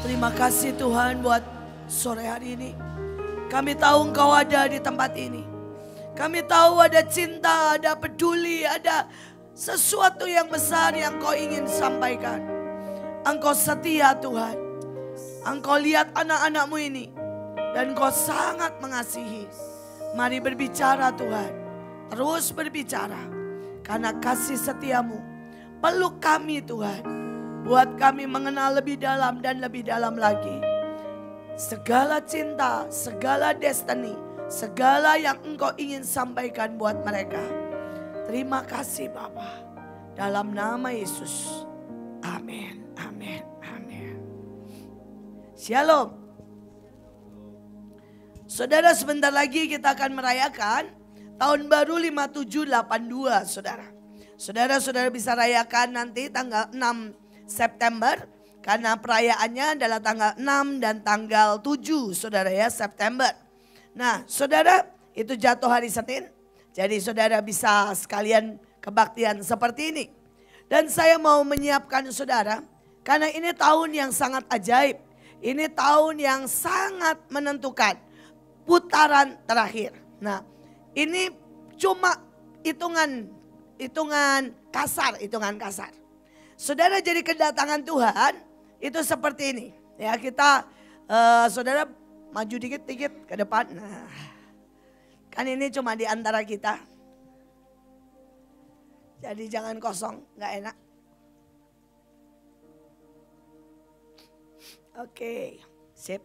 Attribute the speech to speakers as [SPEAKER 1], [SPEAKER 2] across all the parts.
[SPEAKER 1] Terima kasih Tuhan buat sore hari ini. Kami tahu Engkau ada di tempat ini. Kami tahu ada cinta, ada peduli, ada sesuatu yang besar yang Kau ingin sampaikan. Engkau setia Tuhan. Engkau lihat anak-anak-Mu ini. Dan Kau sangat mengasihi. Mari berbicara Tuhan. Terus berbicara. Karena kasih setiamu peluk kami Tuhan. Buat kami mengenal lebih dalam dan lebih dalam lagi. Segala cinta, segala destiny, segala yang Engkau ingin sampaikan buat mereka. Terima kasih Bapa. Dalam nama Yesus. Amin, amin, amin. Shalom. Saudara, sebentar lagi kita akan merayakan tahun baru 5782, saudara. Saudara-saudara bisa rayakan nanti tanggal 6 September. Karena perayaannya adalah tanggal 6 dan tanggal 7, saudara ya, September. Nah, saudara, itu jatuh hari Senin. Jadi saudara bisa sekalian kebaktian seperti ini. Dan saya mau menyiapkan saudara, karena ini tahun yang sangat ajaib. Ini tahun yang sangat menentukan, putaran terakhir. Nah, ini cuma hitungan kasar. Saudara, jadi kedatangan Tuhan itu seperti ini. Ya, kita saudara maju dikit-dikit ke depan. Nah, kan ini cuma di antara kita. Jadi jangan kosong, nggak enak. Oke, sip.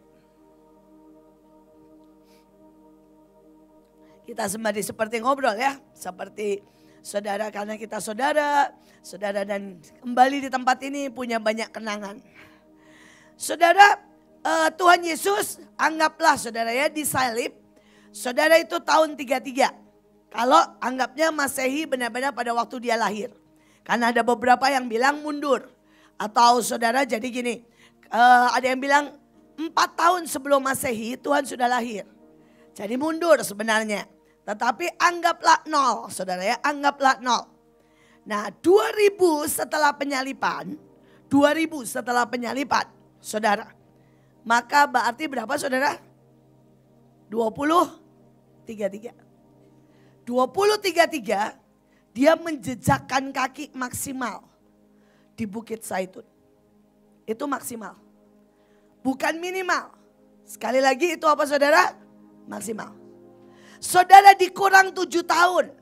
[SPEAKER 1] Kita sembari seperti ngobrol ya, seperti saudara, karena kita saudara dan kembali di tempat ini punya banyak kenangan. Saudara, Tuhan Yesus anggaplah saudara ya disalib. Saudara itu tahun 33. Kalau anggapnya Masehi benar-benar pada waktu dia lahir. Karena ada beberapa yang bilang mundur. Atau saudara jadi gini, ada yang bilang 4 tahun sebelum Masehi Tuhan sudah lahir. Jadi mundur sebenarnya. Tetapi anggaplah 0, saudara ya, anggaplah 0. Nah, 2000 setelah penyalipan, saudara. Maka berarti berapa saudara? 20:33. 20:33 dia menjejakkan kaki maksimal di Bukit Zaitun. Itu maksimal. Bukan minimal. Sekali lagi itu apa saudara? Maksimal. Saudara dikurang 7 tahun.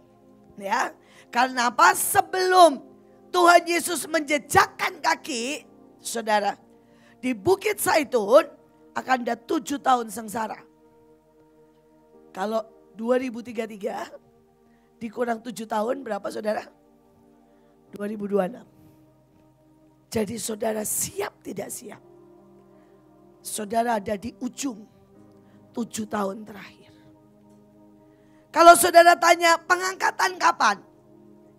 [SPEAKER 1] Ya. Karena apa? Sebelum Tuhan Yesus menjejakkan kaki, saudara, di Bukit Zaitun akan ada 7 tahun sengsara. Kalau 2033 dikurang 7 tahun berapa saudara? 2026. Jadi saudara siap tidak siap? Saudara ada di ujung 7 tahun terakhir. Kalau saudara tanya pengangkatan kapan?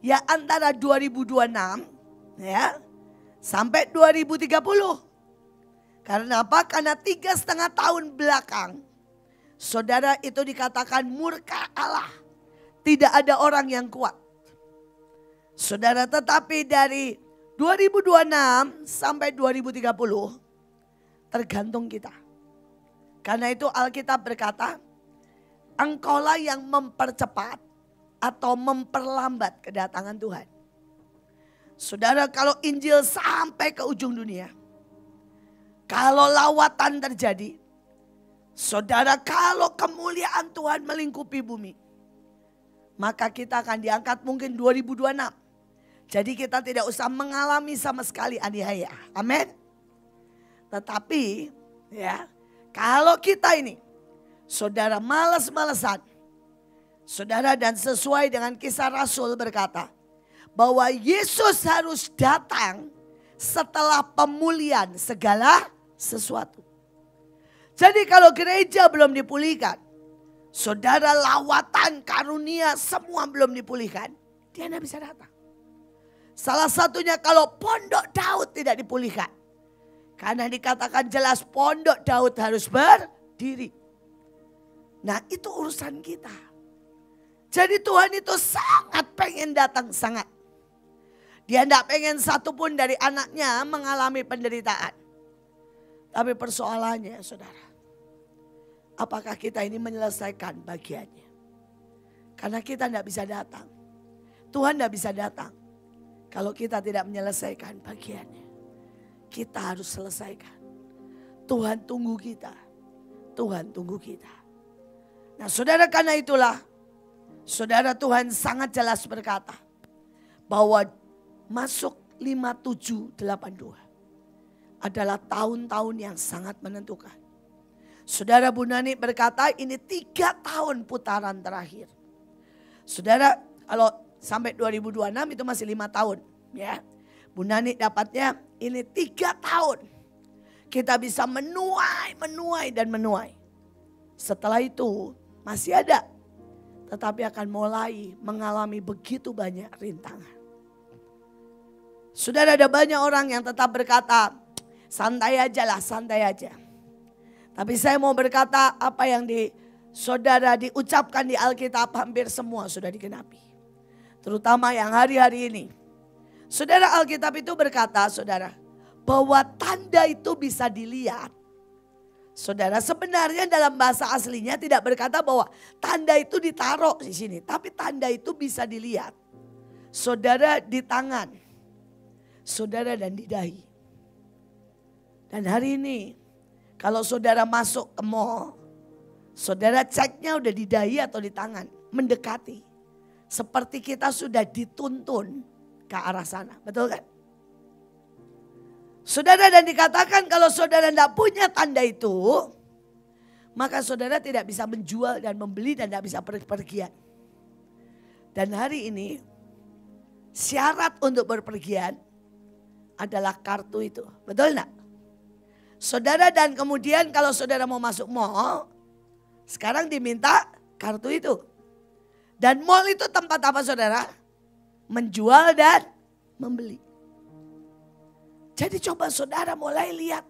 [SPEAKER 1] Ya antara 2026 ya sampai 2030. Karena apa? Karena 3,5 tahun belakang saudara itu dikatakan murka Allah. Tidak ada orang yang kuat. Saudara, tetapi dari 2026 sampai 2030 tergantung kita. Karena itu Alkitab berkata, engkaulah yang mempercepat atau memperlambat kedatangan Tuhan. Saudara, kalau Injil sampai ke ujung dunia, kalau lawatan terjadi, saudara, kalau kemuliaan Tuhan melingkupi bumi, maka kita akan diangkat mungkin 2026. Jadi kita tidak usah mengalami sama sekali aniaya. Amin. Tetapi ya, kalau kita ini saudara malas-malesan, saudara, dan sesuai dengan kisah Rasul berkata bahwa Yesus harus datang setelah pemulihan segala sesuatu. Jadi kalau gereja belum dipulihkan, saudara, lawatan, karunia semua belum dipulihkan, dia tidak bisa datang. Salah satunya kalau pondok Daud tidak dipulihkan. Karena dikatakan jelas pondok Daud harus berdiri. Nah, itu urusan kita. Jadi Tuhan itu sangat pengen datang, sangat. Dia tidak pengen satupun dari anaknya mengalami penderitaan. Tapi persoalannya saudara, apakah kita ini menyelesaikan bagiannya? Karena kita tidak bisa datang. Tuhan tidak bisa datang kalau kita tidak menyelesaikan bagiannya. Kita harus selesaikan. Tuhan tunggu kita. Tuhan tunggu kita. Nah saudara, karena itulah saudara, Tuhan sangat jelas berkata bahwa masuk 5782 adalah tahun-tahun yang sangat menentukan. Saudara, Bu Nani berkata ini 3 tahun putaran terakhir. Saudara, kalau sampai 2026 itu masih 5 tahun. Ya, Bu Nani dapatnya ini 3 tahun. Kita bisa menuai dan menuai. Setelah itu masih ada. Tetapi akan mulai mengalami begitu banyak rintangan. Saudara, ada banyak orang yang tetap berkata, santai aja lah, santai aja. Tapi saya mau berkata apa yang saudara diucapkan di Alkitab hampir semua sudah digenapi. Terutama yang hari-hari ini. Saudara, Alkitab itu berkata saudara, bahwa tanda itu bisa dilihat. Saudara, sebenarnya dalam bahasa aslinya tidak berkata bahwa tanda itu ditaruh di sini. Tapi tanda itu bisa dilihat. Saudara, di tangan. Saudara, dan di dahi. Dan hari ini kalau saudara masuk ke mall, saudara ceknya udah di dahi atau di tangan. Mendekati. Seperti kita sudah dituntun ke arah sana. Betul kan? Saudara, dan dikatakan kalau saudara tidak punya tanda itu, maka saudara tidak bisa menjual dan membeli dan tidak bisa perpergian. Dan hari ini syarat untuk berpergian adalah kartu itu. Betul enggak? Saudara, dan kemudian kalau saudara mau masuk mall, sekarang diminta kartu itu. Dan mall itu tempat apa saudara? Menjual dan membeli. Jadi coba saudara mulai lihat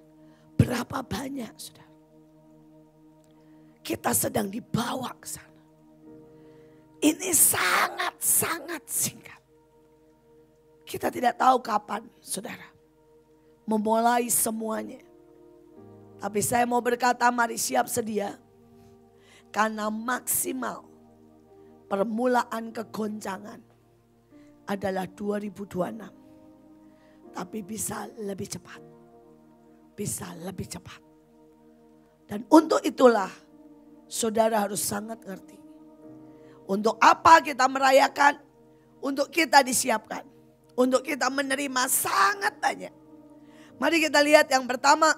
[SPEAKER 1] berapa banyak saudara. Kita sedang dibawa ke sana. Ini sangat-sangat singkat. Kita tidak tahu kapan saudara memulai semuanya. Tapi saya mau berkata mari siap sedia. Karena maksimal permulaan kegoncangan adalah 2026. Tapi bisa lebih cepat. Bisa lebih cepat. Dan untuk itulah saudara harus sangat ngerti. Untuk apa kita merayakan? Untuk kita disiapkan. Untuk kita menerima sangat banyak. Mari kita lihat yang pertama.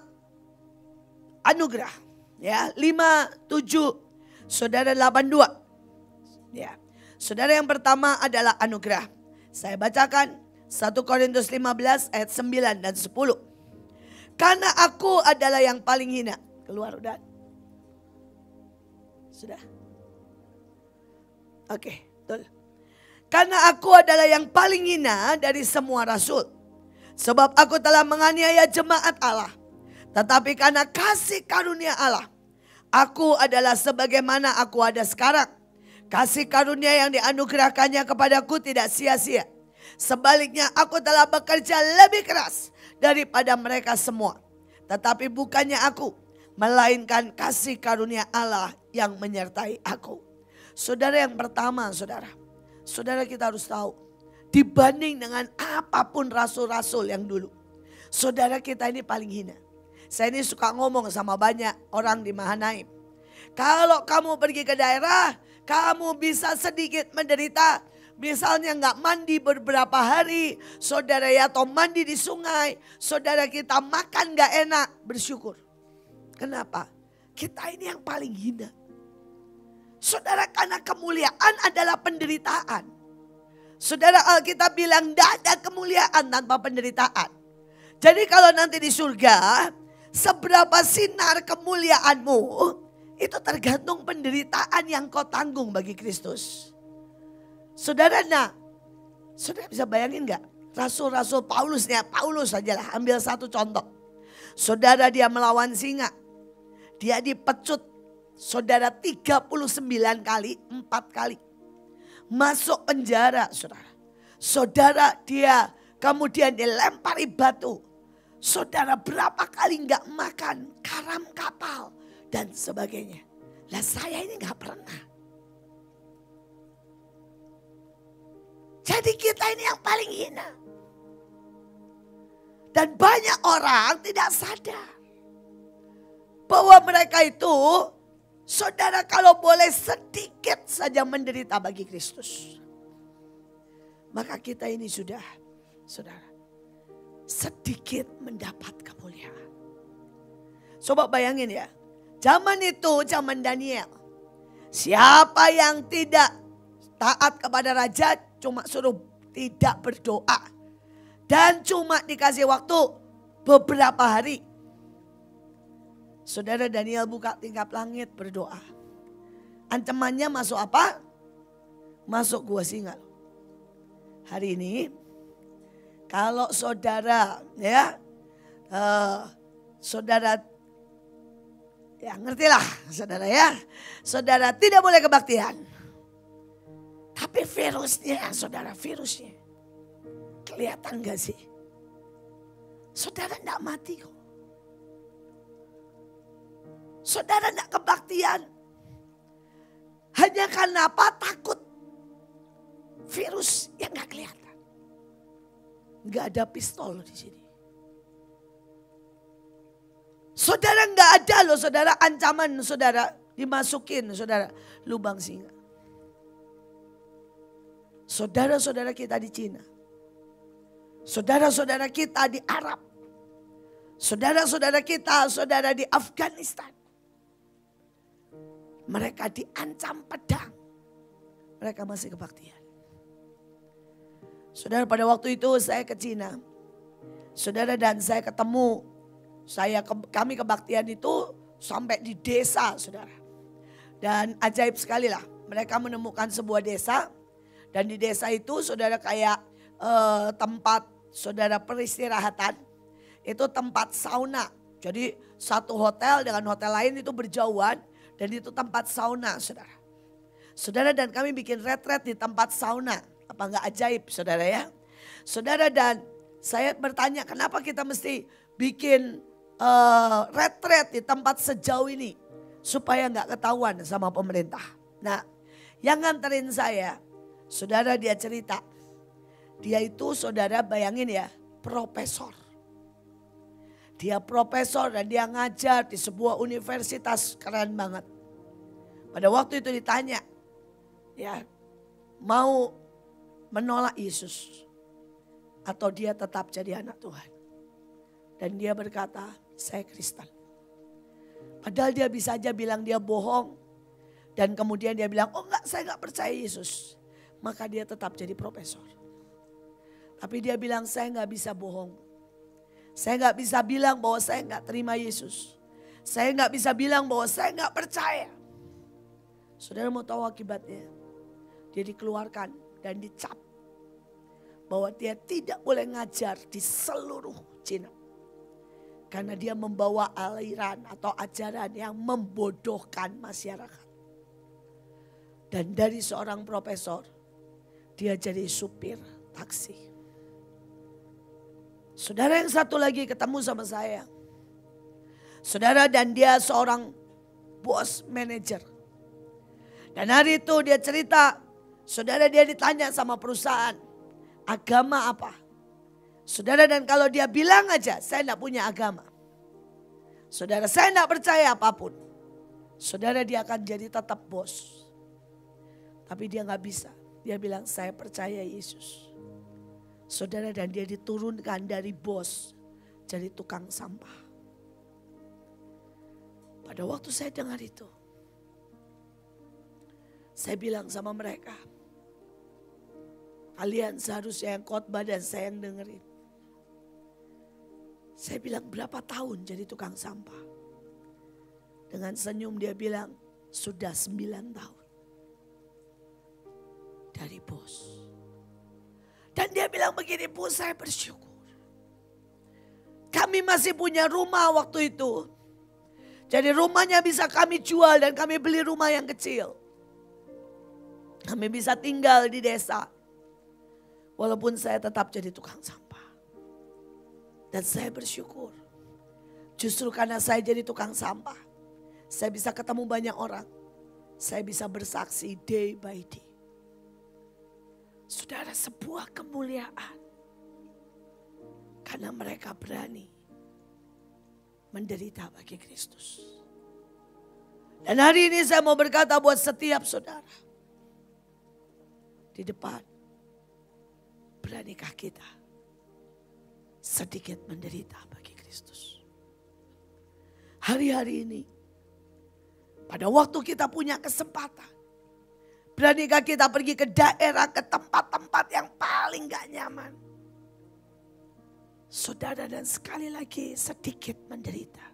[SPEAKER 1] Anugerah. Ya, 57. Saudara 82. Ya. Saudara, yang pertama adalah anugerah. Saya bacakan 1 Korintus 15 ayat 9 dan 10. Karena aku adalah yang paling hina. Keluar udah. Sudah. Oke, betul. Karena aku adalah yang paling hina dari semua rasul. Sebab aku telah menganiaya jemaat Allah. Tetapi karena kasih karunia Allah, aku adalah sebagaimana aku ada sekarang. Kasih karunia yang dianugerahkannya kepadaku tidak sia-sia. Sebaliknya aku telah bekerja lebih keras daripada mereka semua. Tetapi bukannya aku, melainkan kasih karunia Allah yang menyertai aku. Saudara, yang pertama saudara kita harus tahu. Dibanding dengan apapun rasul-rasul yang dulu. Saudara, kita ini paling hina. Saya ini suka ngomong sama banyak orang di Mahanaim. Kalau kamu pergi ke daerah, kamu bisa sedikit menderita. Misalnya nggak mandi beberapa hari, saudara ya, atau mandi di sungai, saudara kita makan nggak enak, bersyukur. Kenapa? Kita ini yang paling hina. Saudara, karena kemuliaan adalah penderitaan. Saudara, Alkitab bilang tidak ada kemuliaan tanpa penderitaan. Jadi kalau nanti di surga, seberapa sinar kemuliaanmu, itu tergantung penderitaan yang kau tanggung bagi Kristus. Saudara, saudara bisa bayangin gak? Rasul-rasul Paulus sajalah, ambil satu contoh. Saudara, dia melawan singa. Dia dipecut, saudara, 39 kali, 4 kali. Masuk penjara, saudara. Saudara, dia kemudian dilempari batu. Saudara berapa kali nggak makan karam kapal dan sebagainya. Lah saya ini nggak pernah. Jadi kita ini yang paling hina. Dan banyak orang tidak sadar bahwa mereka itu, saudara, kalau boleh sedikit saja menderita bagi Kristus, maka kita ini sudah, saudara, sedikit mendapat kemuliaan. Coba bayangin ya, zaman itu, zaman Daniel, siapa yang tidak taat kepada raja cuma suruh tidak berdoa. Dan cuma dikasih waktu beberapa hari. Saudara, Daniel buka tingkap langit berdoa. Ancamannya masuk apa? Masuk gua singa. Hari ini kalau saudara ya, saudara ya ngertilah saudara ya. Saudara tidak boleh kebaktian. Tapi virusnya, saudara, virusnya. Kelihatan gak sih? Saudara enggak mati kok. Saudara enggak kebaktian. Hanya karena apa? Takut. Virus yang enggak kelihatan. Enggak ada pistol di sini. Saudara enggak ada loh, saudara, ancaman saudara dimasukin, saudara, lubang singa. Saudara-saudara kita di Cina. Saudara-saudara kita di Arab. Saudara-saudara kita, saudara di Afghanistan. Mereka diancam pedang. Mereka masih kebaktian. Saudara, pada waktu itu saya ke Cina. Saudara, dan saya ketemu. Kami kebaktian itu sampai di desa, saudara. Dan ajaib sekali lah. Mereka menemukan sebuah desa. Dan di desa itu saudara kayak tempat saudara peristirahatan. Itu tempat sauna. Jadi satu hotel dengan hotel lain itu berjauhan. Dan itu tempat sauna, saudara. Saudara, dan kami bikin retret di tempat sauna. Apa enggak ajaib, saudara ya? Saudara, dan saya bertanya kenapa kita mesti bikin retret di tempat sejauh ini. Supaya enggak ketahuan sama pemerintah. Nah, yang nganterin saya, saudara, dia cerita. Dia itu, saudara, bayangin ya, profesor. Dia profesor dan dia ngajar di sebuah universitas, keren banget. Pada waktu itu ditanya, ya, mau menolak Yesus atau dia tetap jadi anak Tuhan. Dan dia berkata, saya Kristen. Padahal dia bisa aja bilang dia bohong. Dan kemudian dia bilang, oh enggak, saya enggak percaya Yesus. Maka dia tetap jadi profesor. Tapi dia bilang, saya enggak bisa bohong. Saya enggak bisa bilang bahwa saya enggak terima Yesus. Saya enggak bisa bilang bahwa saya enggak percaya. Saudara mau tahu akibatnya? Dia dikeluarkan dan dicap. Bahwa dia tidak boleh ngajar di seluruh Cina. Karena dia membawa aliran atau ajaran yang membodohkan masyarakat. Dan dari seorang profesor, dia jadi supir taksi. Saudara, yang satu lagi ketemu sama saya. Saudara, dan dia seorang bos manajer. Dan hari itu dia cerita, saudara, dia ditanya sama perusahaan, agama apa? Saudara, dan kalau dia bilang aja, saya enggak punya agama. Saudara, saya enggak percaya apapun. Saudara, dia akan jadi tetap bos. Tapi dia enggak bisa. Dia bilang, saya percaya Yesus. Saudara, dan dia diturunkan dari bos jadi tukang sampah. Pada waktu saya dengar itu, saya bilang sama mereka, kalian seharusnya yang khotbah dan saya yang dengerin. Saya bilang, berapa tahun jadi tukang sampah? Dengan senyum dia bilang, sudah 9 tahun. Dari bos. Dan dia bilang begini, Bu, saya bersyukur. Kami masih punya rumah waktu itu. Jadi rumahnya bisa kami jual dan kami beli rumah yang kecil. Kami bisa tinggal di desa. Walaupun saya tetap jadi tukang sampah. Dan saya bersyukur. Justru karena saya jadi tukang sampah, saya bisa ketemu banyak orang. Saya bisa bersaksi day by day. Saudara, sebuah kemuliaan. Karena mereka berani menderita bagi Kristus. Dan hari ini saya mau berkata buat setiap saudara. Di depan, beranikah kita sedikit menderita bagi Kristus? Hari-hari ini, pada waktu kita punya kesempatan, beranikah kita pergi ke daerah, ke tempat-tempat yang paling gak nyaman? Saudara, dan sekali lagi sedikit menderita.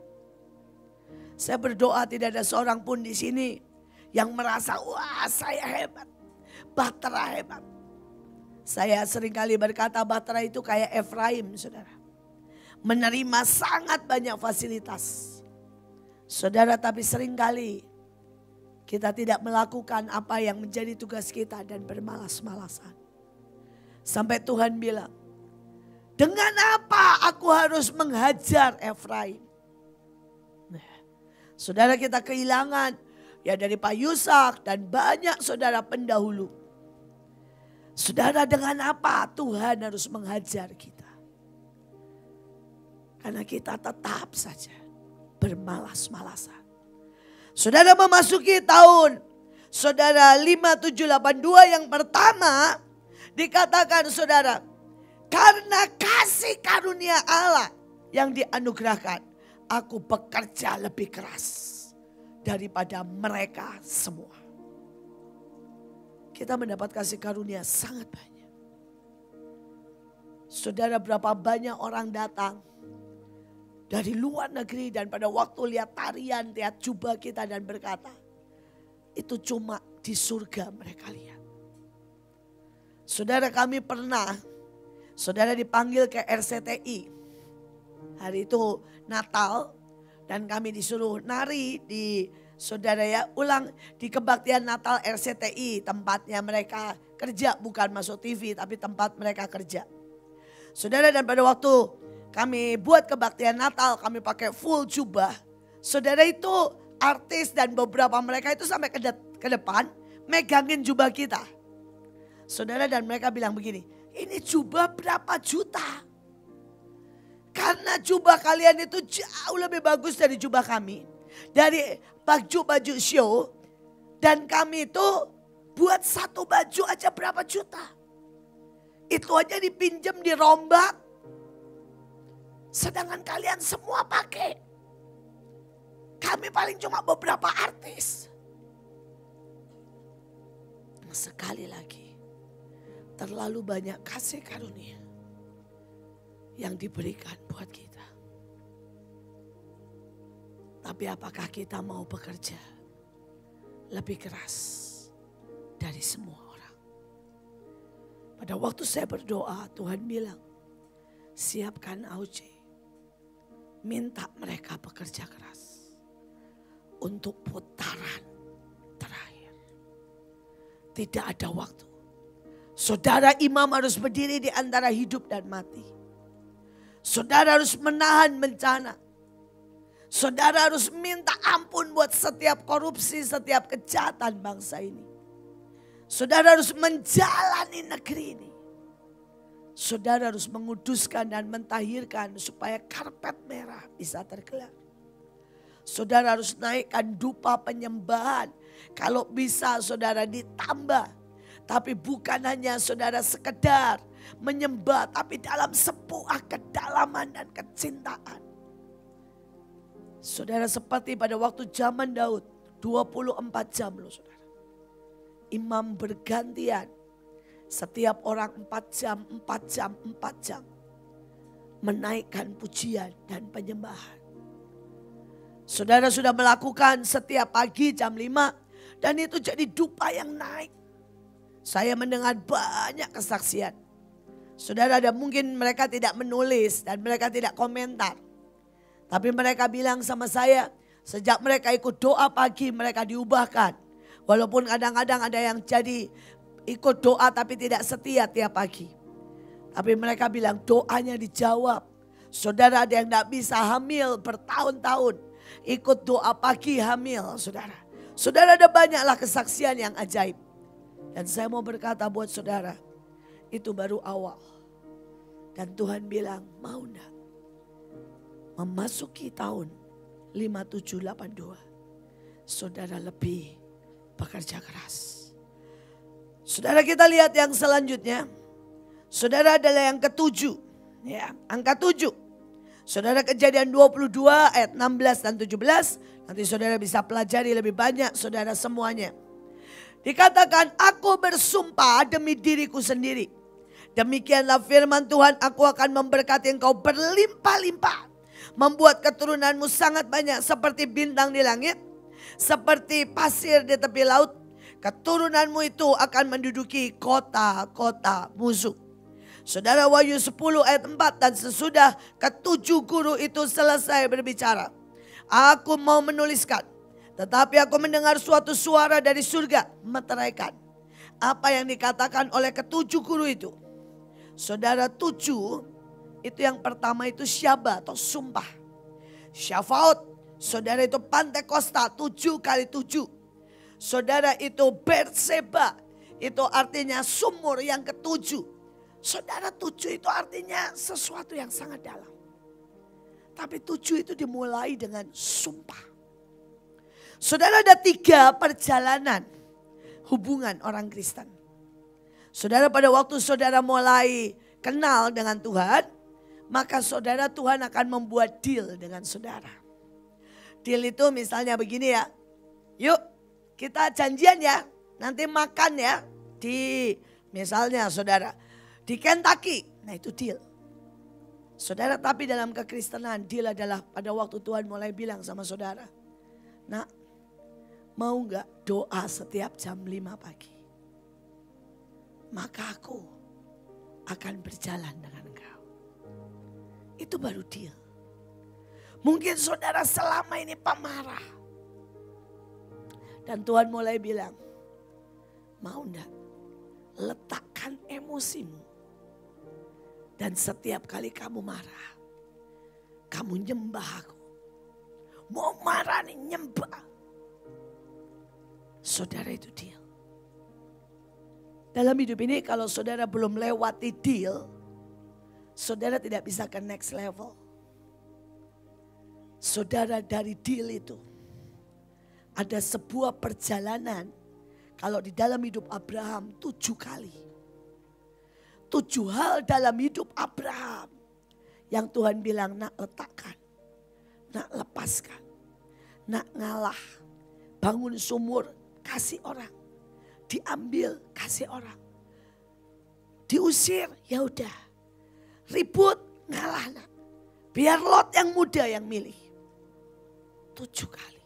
[SPEAKER 1] Saya berdoa tidak ada seorang pun di sini yang merasa, wah saya hebat, Bahtera hebat. Saya seringkali berkata Bahtera itu kayak Efraim, saudara. Menerima sangat banyak fasilitas. Saudara, tapi seringkali kita tidak melakukan apa yang menjadi tugas kita dan bermalas-malasan. Sampai Tuhan bilang, dengan apa aku harus menghajar Efraim? Nah, saudara, kita kehilangan ya dari Pak Yusak dan banyak saudara pendahulu. Saudara, dengan apa Tuhan harus menghajar kita? Karena kita tetap saja bermalas-malasan. Saudara, memasuki tahun saudara 5782 yang pertama, dikatakan saudara, karena kasih karunia Allah yang dianugerahkan, aku bekerja lebih keras daripada mereka semua. Kita mendapat kasih karunia sangat banyak. Saudara, berapa banyak orang datang dari luar negeri dan pada waktu lihat tarian, lihat jubah kita dan berkata, itu cuma di surga mereka lihat. Saudara, kami pernah, saudara dipanggil ke RCTI. Hari itu Natal dan kami disuruh nari di saudara ya, ulang di kebaktian Natal RCTI, tempatnya mereka kerja, bukan masuk TV tapi tempat mereka kerja. Saudara, dan pada waktu kami buat kebaktian Natal, kami pakai full jubah. Saudara, itu artis dan beberapa mereka itu sampai ke depan megangin jubah kita. Saudara, dan mereka bilang begini, ini jubah berapa juta? Karena jubah kalian itu jauh lebih bagus dari jubah kami. Dari baju-baju show. Dan kami itu buat satu baju aja berapa juta. Itu aja dipinjam, dirombak. Sedangkan kalian semua pakai. Kami paling cuma beberapa artis. Sekali lagi, terlalu banyak kasih karunia yang diberikan buat kita. Tapi apakah kita mau bekerja lebih keras dari semua orang? Pada waktu saya berdoa, Tuhan bilang, siapkan Auce. Minta mereka bekerja keras untuk putaran terakhir. Tidak ada waktu. Saudara, imam harus berdiri di antara hidup dan mati. Saudara harus menahan bencana. Saudara harus minta ampun buat setiap korupsi, setiap kejahatan bangsa ini. Saudara harus menjalani negeri ini. Saudara harus menguduskan dan mentahirkan supaya karpet merah bisa tergelar. Saudara harus naikkan dupa penyembahan. Kalau bisa saudara ditambah. Tapi bukan hanya saudara sekedar menyembah, tapi dalam sebuah kedalaman dan kecintaan. Saudara, seperti pada waktu zaman Daud, 24 jam loh saudara. Imam bergantian. Setiap orang 4 jam, 4 jam, 4 jam. Menaikkan pujian dan penyembahan. Saudara sudah melakukan setiap pagi jam 5. Dan itu jadi dupa yang naik. Saya mendengar banyak kesaksian. Saudara, ada mungkin mereka tidak menulis dan mereka tidak komentar. Tapi mereka bilang sama saya, sejak mereka ikut doa pagi mereka diubahkan. Walaupun kadang-kadang ada yang jadi ikut doa tapi tidak setia tiap pagi. Tapi mereka bilang doanya dijawab. Saudara ada yang tidak bisa hamil bertahun-tahun. Ikut doa pagi hamil saudara. Saudara ada banyaklah kesaksian yang ajaib. Dan saya mau berkata buat saudara. Itu baru awal. Dan Tuhan bilang mau enggak? Memasuki tahun 5782. Saudara lebih bekerja keras. Saudara kita lihat yang selanjutnya. Saudara adalah yang ketujuh. Ya, angka 7. Saudara Kejadian 22 ayat 16 dan 17. Nanti saudara bisa pelajari lebih banyak saudara semuanya. Dikatakan aku bersumpah demi diriku sendiri. Demikianlah firman Tuhan, aku akan memberkati engkau berlimpah-limpah. Membuat keturunanmu sangat banyak seperti bintang di langit. Seperti pasir di tepi laut. Keturunanmu itu akan menduduki kota-kota musuh. Saudara Wahyu 10 ayat 4 dan sesudah ketujuh guru itu selesai berbicara. Aku mau menuliskan. Tetapi aku mendengar suatu suara dari surga meteraikan. Apa yang dikatakan oleh ketujuh guru itu. Saudara 7 itu yang pertama itu syaba atau sumpah. Syafaut. Saudara itu Pantekosta 7 kali 7. Saudara itu Berseba. Itu artinya sumur yang ketujuh. Saudara 7 itu artinya sesuatu yang sangat dalam. Tapi 7 itu dimulai dengan sumpah. Saudara ada 3 perjalanan hubungan orang Kristen. Saudara pada waktu saudara mulai kenal dengan Tuhan. Maka saudara Tuhan akan membuat deal dengan saudara. Deal itu misalnya begini ya. Yuk kita janjian ya. Nanti makan ya. Di misalnya saudara. Di Kentucky. Nah itu deal. Saudara tapi dalam kekristenan deal adalah pada waktu Tuhan mulai bilang sama saudara. Nak mau gak doa setiap jam 5 pagi. Maka aku akan berjalan dengan engkau. Itu baru deal. Mungkin saudara selama ini pemarah. Dan Tuhan mulai bilang. Mau enggak? Letakkan emosimu. Dan setiap kali kamu marah. Kamu nyembah aku. Mau marah nih nyembah. Saudara itu deal. Dalam hidup ini kalau saudara belum lewati deal. Saudara tidak bisa ke next level. Saudara dari deal itu. Ada sebuah perjalanan. Kalau di dalam hidup Abraham 7 kali. 7 hal dalam hidup Abraham. Yang Tuhan bilang nak letakkan. Nak lepaskan. Nak ngalah. Bangun sumur. Kasih orang. Diambil kasih orang. Diusir ya udah. Ribut ngalah nak. Biar Lot yang muda yang milih. 7 kali.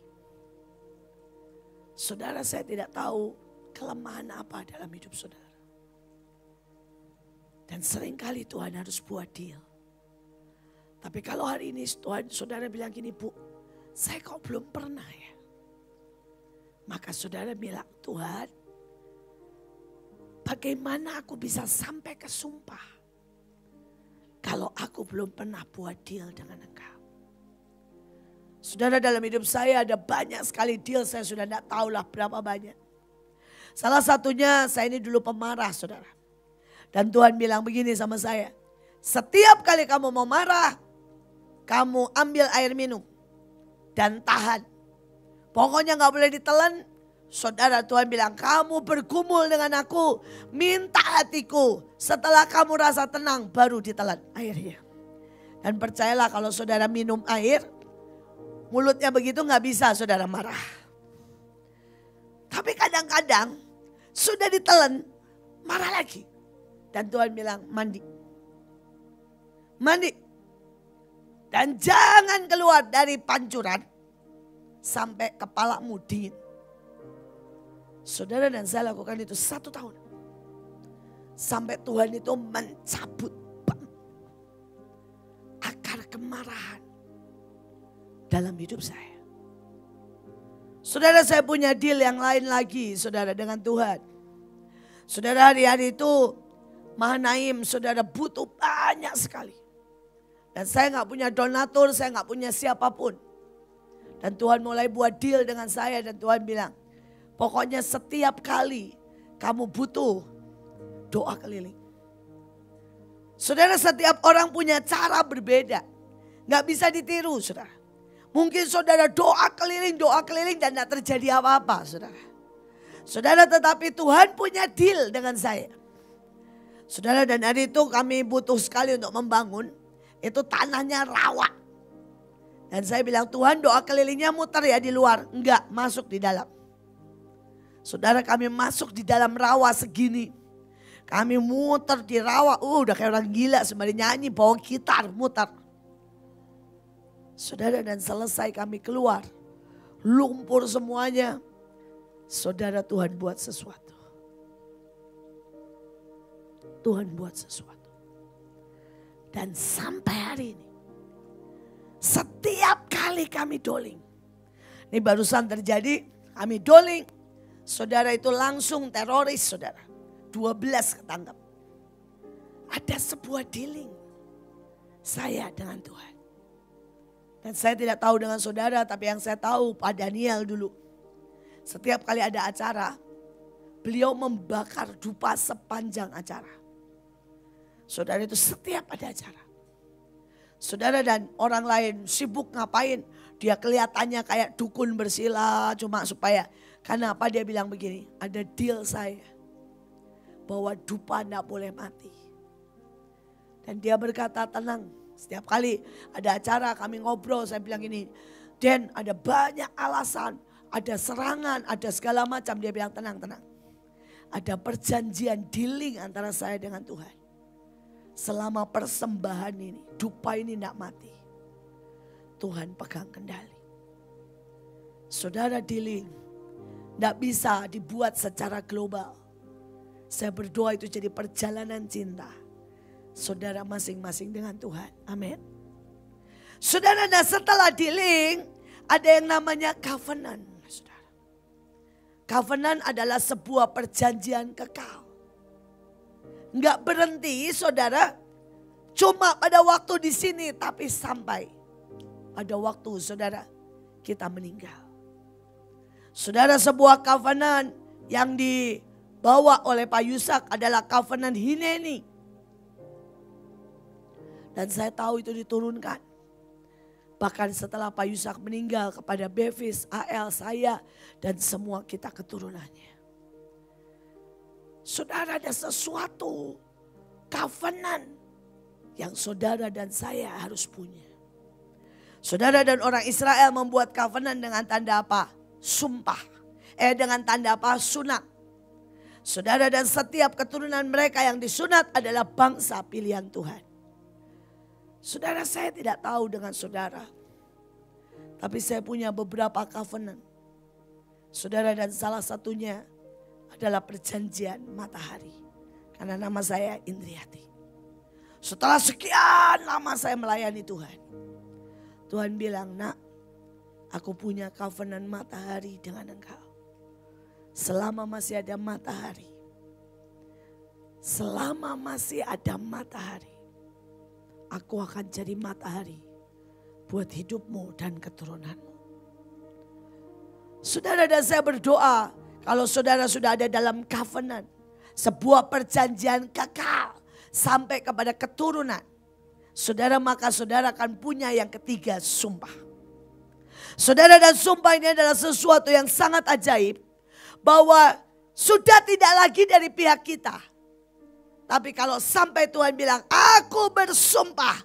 [SPEAKER 1] Saudara saya tidak tahu kelemahan apa dalam hidup saudara. Dan seringkali Tuhan harus buat deal. Tapi kalau hari ini Tuhan saudara bilang gini, Bu, saya kok belum pernah ya. Maka saudara bilang, Tuhan, bagaimana aku bisa sampai ke sumpah kalau aku belum pernah buat deal dengan engkau. Saudara dalam hidup saya ada banyak sekali deal, saya sudah tidak tahu lah berapa banyak. Salah satunya saya ini dulu pemarah saudara. Dan Tuhan bilang begini sama saya. Setiap kali kamu mau marah, kamu ambil air minum dan tahan. Pokoknya gak boleh ditelan. Saudara Tuhan bilang kamu bergumul dengan aku. Minta hatiku. Setelah kamu rasa tenang baru ditelan airnya. Dan percayalah kalau saudara minum air. Mulutnya begitu gak bisa saudara marah. Tapi kadang-kadang sudah ditelan marah lagi. Dan Tuhan bilang mandi. Mandi. Dan jangan keluar dari pancuran. Sampai kepalamu dingin. Saudara dan saya lakukan itu 1 tahun. Sampai Tuhan itu mencabut akar kemarahan dalam hidup saya. Saudara saya punya deal yang lain lagi saudara dengan Tuhan. Saudara hari-hari itu Mahanaim saudara butuh banyak sekali. Dan saya nggak punya donatur, saya nggak punya siapapun. Dan Tuhan mulai buat deal dengan saya dan Tuhan bilang, pokoknya setiap kali kamu butuh doa keliling. Saudara, setiap orang punya cara berbeda. Nggak bisa ditiru, saudara. Mungkin saudara doa keliling dan tidak terjadi apa-apa, saudara. Saudara, tetapi Tuhan punya deal dengan saya. Saudara, dan hari itu kami butuh sekali untuk membangun. Itu tanahnya rawa. Dan saya bilang, Tuhan doa kelilingnya muter ya di luar. Enggak, masuk di dalam. Saudara, kami masuk di dalam rawa segini. Kami muter di rawa. Udah kayak orang gila sembari nyanyi bawa gitar muter. Saudara, dan selesai kami keluar. Lumpur semuanya. Saudara, Tuhan buat sesuatu. Tuhan buat sesuatu. Dan sampai hari ini, setiap kali kami doling. Ini barusan terjadi, kami doling. Saudara, itu langsung teroris, saudara. 12 ketangkap. Ada sebuah dealing saya dengan Tuhan. Dan saya tidak tahu dengan saudara, tapi yang saya tahu Pak Daniel dulu. Setiap kali ada acara, beliau membakar dupa sepanjang acara. Saudara, itu setiap ada acara. Saudara, dan orang lain sibuk ngapain. Dia kelihatannya kayak dukun bersila cuma supaya. Karena apa, dia bilang begini, ada deal saya. Bahwa dupa tidak boleh mati. Dan dia berkata, tenang. Setiap kali ada acara kami ngobrol, saya bilang gini, Den, ada banyak alasan. Ada serangan, ada segala macam. Dia bilang tenang. Ada perjanjian dealing antara saya dengan Tuhan. Selama persembahan ini, dupa ini tidak mati. Tuhan pegang kendali. Saudara, dealing tidak bisa dibuat secara global. Saya berdoa itu jadi perjalanan cinta. Saudara masing-masing dengan Tuhan. Amin. Saudara, nah setelah dealing, ada yang namanya covenant. Saudara. Covenant adalah sebuah perjanjian kekal. Enggak berhenti, saudara, cuma pada waktu di sini, tapi sampai pada waktu saudara kita meninggal. Saudara, sebuah covenant yang dibawa oleh Pak Yusak adalah covenant Hineni. Dan saya tahu itu diturunkan. Bahkan setelah Pak Yusak meninggal kepada Bevis, AL, saya, dan semua kita keturunannya. Saudara, ada sesuatu covenant yang saudara dan saya harus punya. Saudara, dan orang Israel membuat covenant dengan tanda apa? Sumpah. Dengan tanda apa? Sunat. Saudara, dan setiap keturunan mereka yang disunat adalah bangsa pilihan Tuhan. Saudara, saya tidak tahu dengan saudara. Tapi saya punya beberapa covenant. Saudara, dan salah satunya adalah perjanjian matahari. Karena nama saya Indriati. Setelah sekian lama saya melayani Tuhan. Tuhan bilang, nak, aku punya covenant matahari dengan engkau. Selama masih ada matahari. Selama masih ada matahari. Aku akan jadi matahari buat hidupmu dan keturunanmu. Saudara, dan saya berdoa, kalau saudara sudah ada dalam covenant, sebuah perjanjian kekal sampai kepada keturunan, saudara, maka saudara akan punya yang ketiga, sumpah. Saudara, dan sumpah ini adalah sesuatu yang sangat ajaib, bahwa sudah tidak lagi dari pihak kita. Tapi kalau sampai Tuhan bilang, aku bersumpah,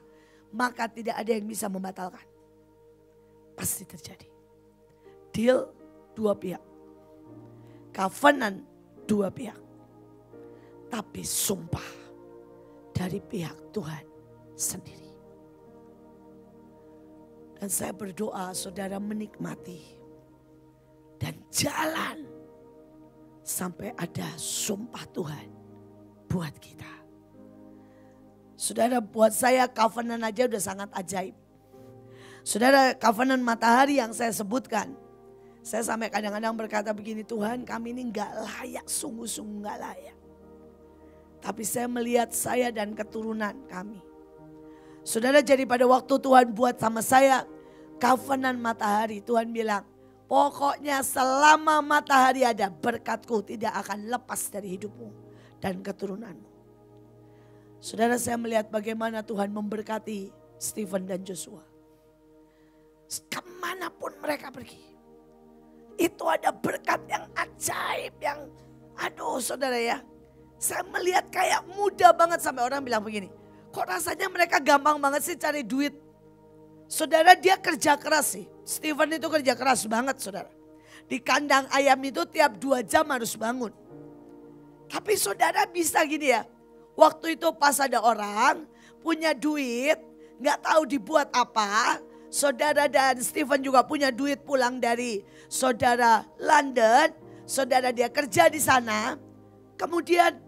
[SPEAKER 1] maka tidak ada yang bisa membatalkan. Pasti terjadi. Deal dua pihak. Covenant dua pihak. Tapi sumpah dari pihak Tuhan sendiri. Dan saya berdoa saudara menikmati dan jalan sampai ada sumpah Tuhan buat kita. Saudara, buat saya covenant aja udah sangat ajaib. Saudara, covenant matahari yang saya sebutkan, saya sampai kadang-kadang berkata begini, Tuhan, kami ini gak layak, sungguh-sungguh gak layak. Tapi saya melihat saya dan keturunan kami. Saudara, jadi pada waktu Tuhan buat sama saya covenant matahari, Tuhan bilang, pokoknya selama matahari ada, berkatku tidak akan lepas dari hidupmu dan keturunanmu. Saudara, saya melihat bagaimana Tuhan memberkati Stephen dan Joshua. Kemanapun mereka pergi, itu ada berkat yang ajaib, yang aduh saudara ya. Saya melihat kayak mudah banget, sampai orang bilang begini, kok rasanya mereka gampang banget sih cari duit. Saudara, dia kerja keras sih. Stephen itu kerja keras banget saudara. Di kandang ayam itu tiap 2 jam harus bangun. Tapi saudara bisa gini ya. Waktu itu pas ada orang punya duit, gak tahu dibuat apa. Saudara dan Stephen juga punya duit pulang dari saudara London. Saudara dia kerja di sana. Kemudian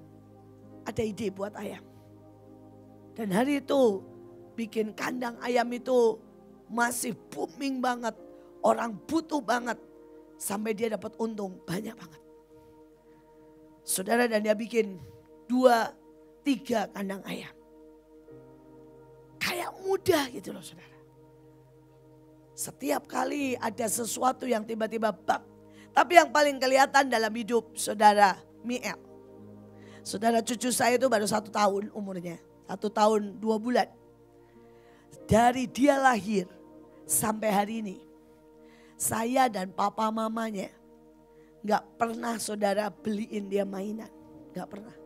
[SPEAKER 1] ada ide buat ayam. Dan hari itu bikin kandang ayam itu masih booming banget. Orang butuh banget. Sampai dia dapat untung banyak banget. Saudara, dan dia bikin 2-3 kandang ayam. Kayak mudah gitu loh saudara. Setiap kali ada sesuatu yang tiba-tiba bab. Tapi yang paling kelihatan dalam hidup saudara Miel. Saudara, cucu saya itu baru 1 tahun umurnya. 1 tahun 2 bulan. Dari dia lahir sampai hari ini, saya dan papa mamanya gak pernah saudara beliin dia mainan. Gak pernah.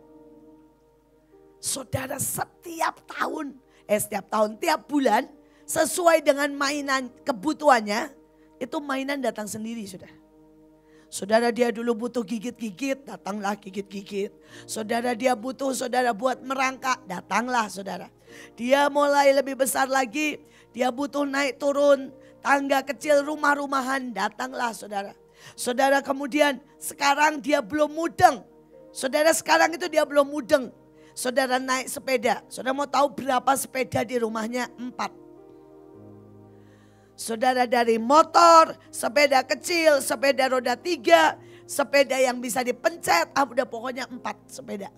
[SPEAKER 1] Saudara, setiap tahun, tiap bulan sesuai dengan mainan kebutuhannya, itu mainan datang sendiri saudara. Saudara, dia dulu butuh gigit-gigit, datanglah gigit-gigit. Saudara, dia butuh saudara buat merangkak, datanglah saudara. Dia mulai lebih besar lagi, dia butuh naik turun, tangga kecil, rumah-rumahan, datanglah saudara. Saudara, kemudian sekarang dia belum mudeng. Saudara, sekarang itu dia belum mudeng. Saudara naik sepeda, saudara mau tahu berapa sepeda di rumahnya? 4. Saudara, dari motor, sepeda kecil, sepeda roda 3, sepeda yang bisa dipencet, udah pokoknya 4 sepeda.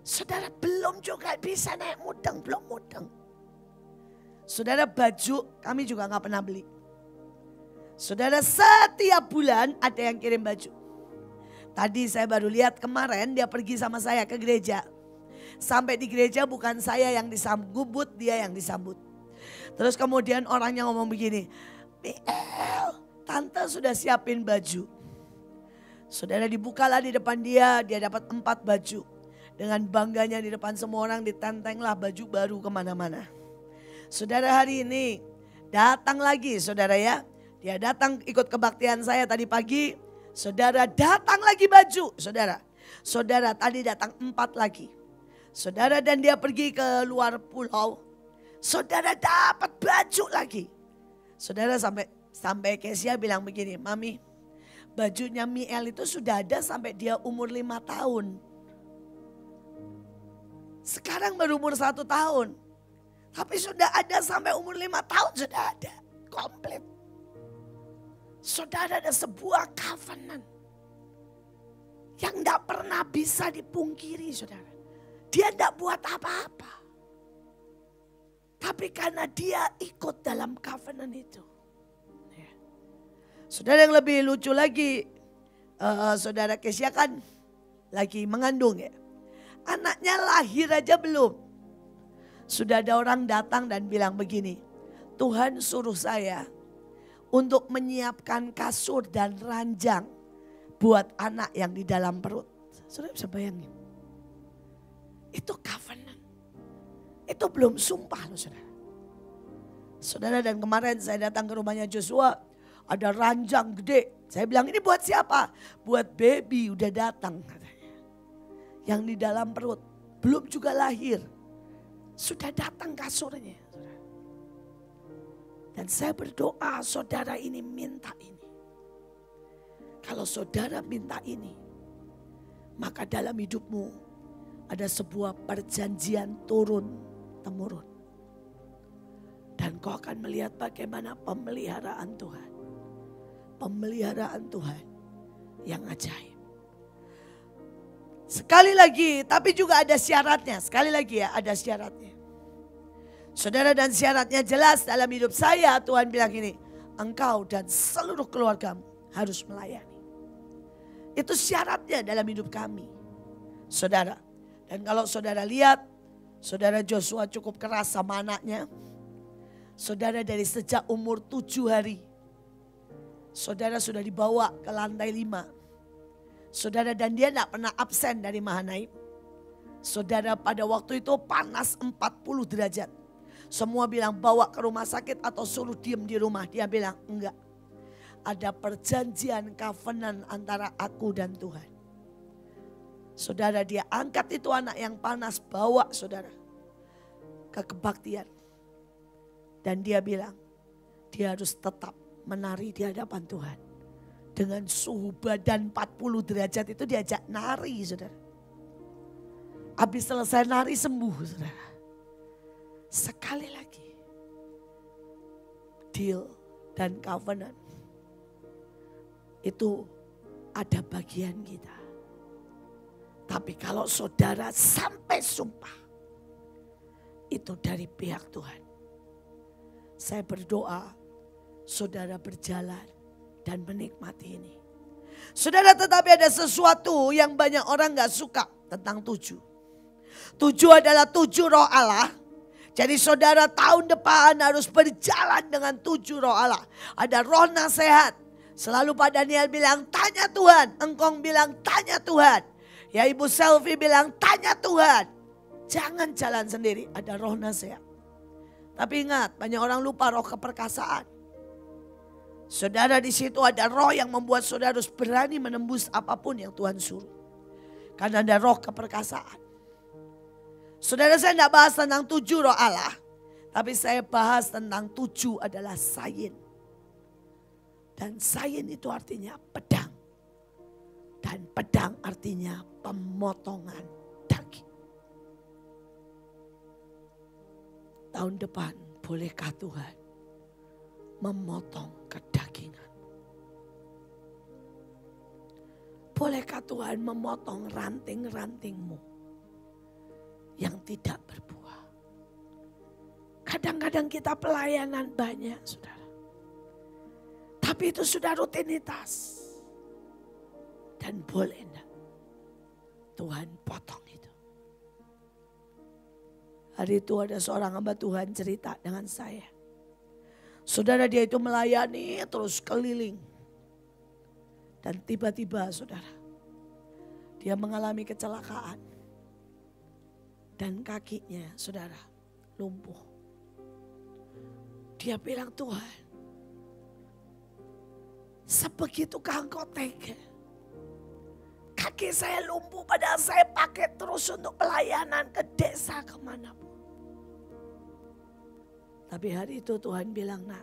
[SPEAKER 1] Saudara, belum juga bisa naik mudeng, belum mudeng. Saudara, baju kami juga gak pernah beli. Saudara, setiap bulan ada yang kirim baju. Tadi saya baru lihat kemarin dia pergi sama saya ke gereja. Sampai di gereja bukan saya yang disambut, dia yang disambut. Terus kemudian orangnya ngomong begini, Miel, tante sudah siapin baju. Saudara, dibukalah di depan dia dapat 4 baju. Dengan bangganya di depan semua orang ditentenglah baju baru kemana-mana. Saudara, hari ini datang lagi saudara ya. Dia datang ikut kebaktian saya tadi pagi. Saudara, datang lagi baju saudara. Saudara, tadi datang 4 lagi. Saudara, dan dia pergi ke luar pulau. Saudara, dapat baju lagi. Saudara, sampai Kesia bilang begini, Mami, bajunya Miel itu sudah ada sampai dia umur 5 tahun. Sekarang baru umur 1 tahun. Tapi sudah ada sampai umur 5 tahun sudah ada. Komplit. Saudara, ada sebuah covenant yang gak pernah bisa dipungkiri saudara. Dia gak buat apa-apa. Tapi karena dia ikut dalam covenant itu. Saudara, yang lebih lucu lagi, saudara Kesia kan lagi mengandung ya. Anaknya lahir aja belum. Sudah ada orang datang dan bilang begini, Tuhan suruh saya untuk menyiapkan kasur dan ranjang buat anak yang di dalam perut. Saudara bisa bayangin. Itu covenant. Itu belum sumpah loh saudara. Saudara, dan kemarin saya datang ke rumahnya Joshua. Ada ranjang gede. Saya bilang, ini buat siapa? Buat baby udah datang katanya. Yang di dalam perut. Belum juga lahir. Sudah datang kasurnya. Saudara. Dan saya berdoa saudara ini minta ini. Kalau saudara minta ini. Maka dalam hidupmu ada sebuah perjanjian turun-temurun. Dan kau akan melihat bagaimana pemeliharaan Tuhan. Pemeliharaan Tuhan yang ajaib. Sekali lagi, tapi juga ada syaratnya. Sekali lagi ya, ada syaratnya. Saudara, dan syaratnya jelas dalam hidup saya. Tuhan bilang gini, engkau dan seluruh keluargamu harus melayani. Itu syaratnya dalam hidup kami, saudara. Dan kalau saudara lihat, saudara Joshua cukup keras sama anaknya. Saudara dari sejak umur 7 hari, saudara sudah dibawa ke lantai 5. Saudara, dan dia tidak pernah absen dari Mahanaim. Saudara, pada waktu itu panas 40 derajat. Semua bilang bawa ke rumah sakit atau suruh diem di rumah. Dia bilang enggak. Ada perjanjian covenant antara aku dan Tuhan. Saudara, dia angkat itu anak yang panas, bawa saudara ke kebaktian. Dan dia bilang dia harus tetap menari di hadapan Tuhan. Dengan suhu badan 40 derajat itu diajak nari, saudara. Habis selesai nari sembuh, saudara. Sekali lagi, deal dan covenant itu ada bagian kita. Tapi kalau saudara sampai sumpah, itu dari pihak Tuhan. Saya berdoa saudara berjalan dan menikmati ini. Saudara, tetapi ada sesuatu yang banyak orang gak suka tentang 7. 7 adalah 7 roh Allah. Jadi saudara tahun depan harus berjalan dengan 7 roh Allah. Ada roh nasihat. Selalu Pak Daniel bilang tanya Tuhan. Engkong bilang tanya Tuhan. Ya Ibu Selvi bilang tanya Tuhan. Jangan jalan sendiri, ada roh nasihat. Tapi ingat, banyak orang lupa roh keperkasaan. Saudara, di situ ada roh yang membuat saudara harus berani menembus apapun yang Tuhan suruh. Karena ada roh keperkasaan. Saudara, saya tidak bahas tentang 7 roh Allah. Tapi saya bahas tentang 7 adalah sayin. Dan sayin itu artinya pedang. Dan pedang artinya pemotongan daging. Tahun depan bolehkah Tuhan memotong kedagingan? Bolehkah Tuhan memotong ranting-rantingmu yang tidak berbuah? Kadang-kadang kita pelayanan banyak, saudara. Tapi itu sudah rutinitas. Dan boleh enggak Tuhan potong itu. Hari itu ada seorang hamba Tuhan cerita dengan saya. Saudara, dia itu melayani terus keliling. Dan tiba-tiba saudara, dia mengalami kecelakaan. Dan kakinya saudara lumpuh. Dia bilang, Tuhan, sebegitukah Engkau tega? Kaki saya lumpuh padahal saya pakai terus untuk pelayanan ke desa kemanapun. Tapi hari itu Tuhan bilang, nak,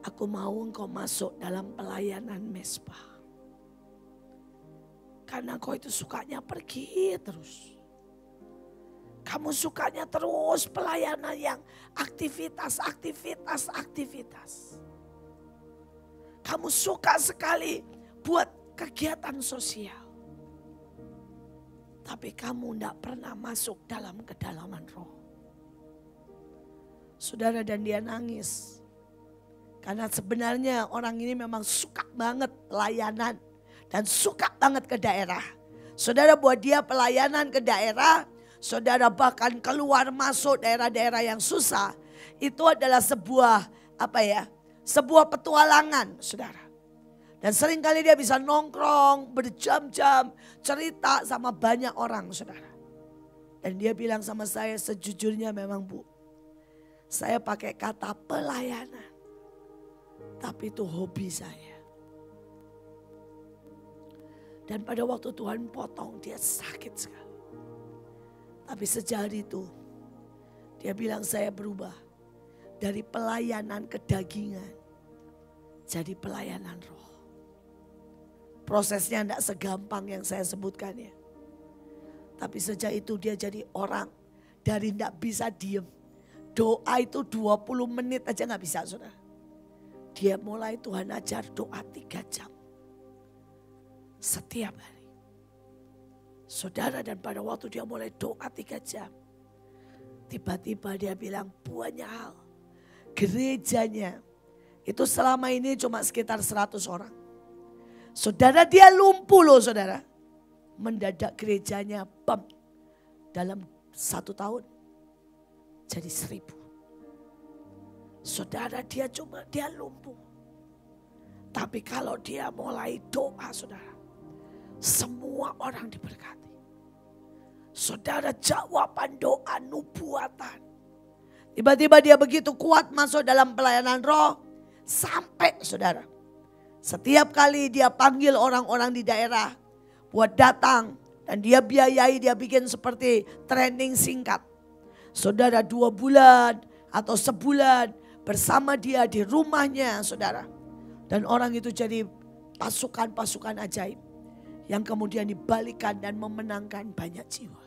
[SPEAKER 1] aku mau engkau masuk dalam pelayanan mesbah. Karena kau itu sukanya pergi terus. Kamu sukanya terus pelayanan yang aktivitas. Kamu suka sekali buat kegiatan sosial. Tapi kamu tidak pernah masuk dalam kedalaman roh. Saudara, dan dia nangis. Karena sebenarnya orang ini memang suka banget pelayanan. Dan suka banget ke daerah. Saudara, buat dia pelayanan ke daerah. Saudara, bahkan keluar masuk daerah-daerah yang susah. Itu adalah sebuah sebuah petualangan, saudara. Dan seringkali dia bisa nongkrong berjam-jam cerita sama banyak orang, saudara. Dan dia bilang sama saya, sejujurnya memang Bu, saya pakai kata pelayanan. Tapi itu hobi saya. Dan pada waktu Tuhan potong, dia sakit sekali. Tapi sejak itu, dia bilang saya berubah. Dari pelayanan kedagingan, jadi pelayanan roh. Prosesnya tidak segampang yang saya sebutkan ya. Tapi sejak itu dia jadi orang dari tidak bisa diem. Doa itu 20 menit aja gak bisa, saudara. Dia mulai Tuhan ajar doa 3 jam. Setiap hari. Saudara, dan pada waktu dia mulai doa 3 jam. Tiba-tiba dia bilang banyak hal. Gerejanya itu selama ini cuma sekitar 100 orang. Saudara, dia lumpuh loh saudara. Mendadak gerejanya bam. Dalam 1 tahun jadi 1000. Saudara, dia lumpuh. Tapi kalau dia mulai doa saudara, semua orang diberkati. Saudara, jawaban doa nubuatan. Tiba-tiba dia begitu kuat masuk dalam pelayanan roh. Sampai saudara, setiap kali dia panggil orang-orang di daerah buat datang. Dan dia biayai, dia bikin seperti training singkat. Saudara, 2 bulan atau sebulan bersama dia di rumahnya saudara. Dan orang itu jadi pasukan-pasukan ajaib. Yang kemudian dibalikan dan memenangkan banyak jiwa.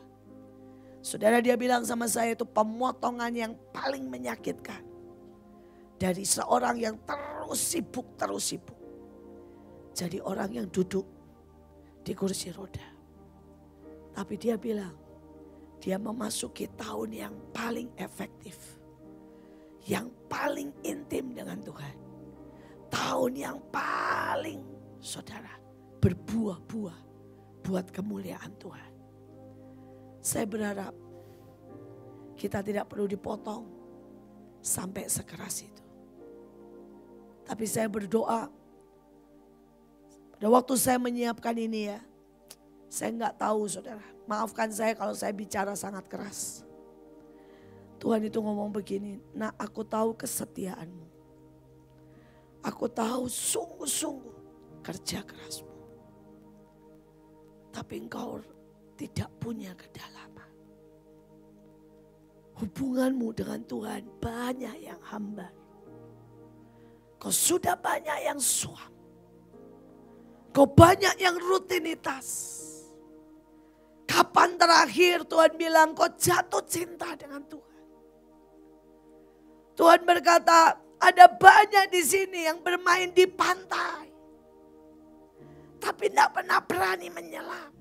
[SPEAKER 1] Saudara, dia bilang sama saya itu pemotongan yang paling menyakitkan. Dari seorang yang terus sibuk. Jadi orang yang duduk di kursi roda. Tapi dia bilang, dia memasuki tahun yang paling efektif. Yang paling intim dengan Tuhan. Tahun yang paling saudara berbuah-buah buat kemuliaan Tuhan. Saya berharap kita tidak perlu dipotong sampai sekeras itu. Tapi saya berdoa, pada waktu saya menyiapkan ini ya, saya nggak tahu saudara. Maafkan saya kalau saya bicara sangat keras. Tuhan itu ngomong begini, "Nak, aku tahu kesetiaanmu. Aku tahu sungguh-sungguh kerja kerasmu. Tapi engkau tidak punya kedalaman. Hubunganmu dengan Tuhan banyak yang hambar. Kau sudah banyak yang suam. Kau banyak yang rutinitas. Kapan terakhir Tuhan bilang kau jatuh cinta dengan Tuhan? Tuhan berkata, ada banyak di sini yang bermain di pantai. Tapi tidak pernah berani menyelam.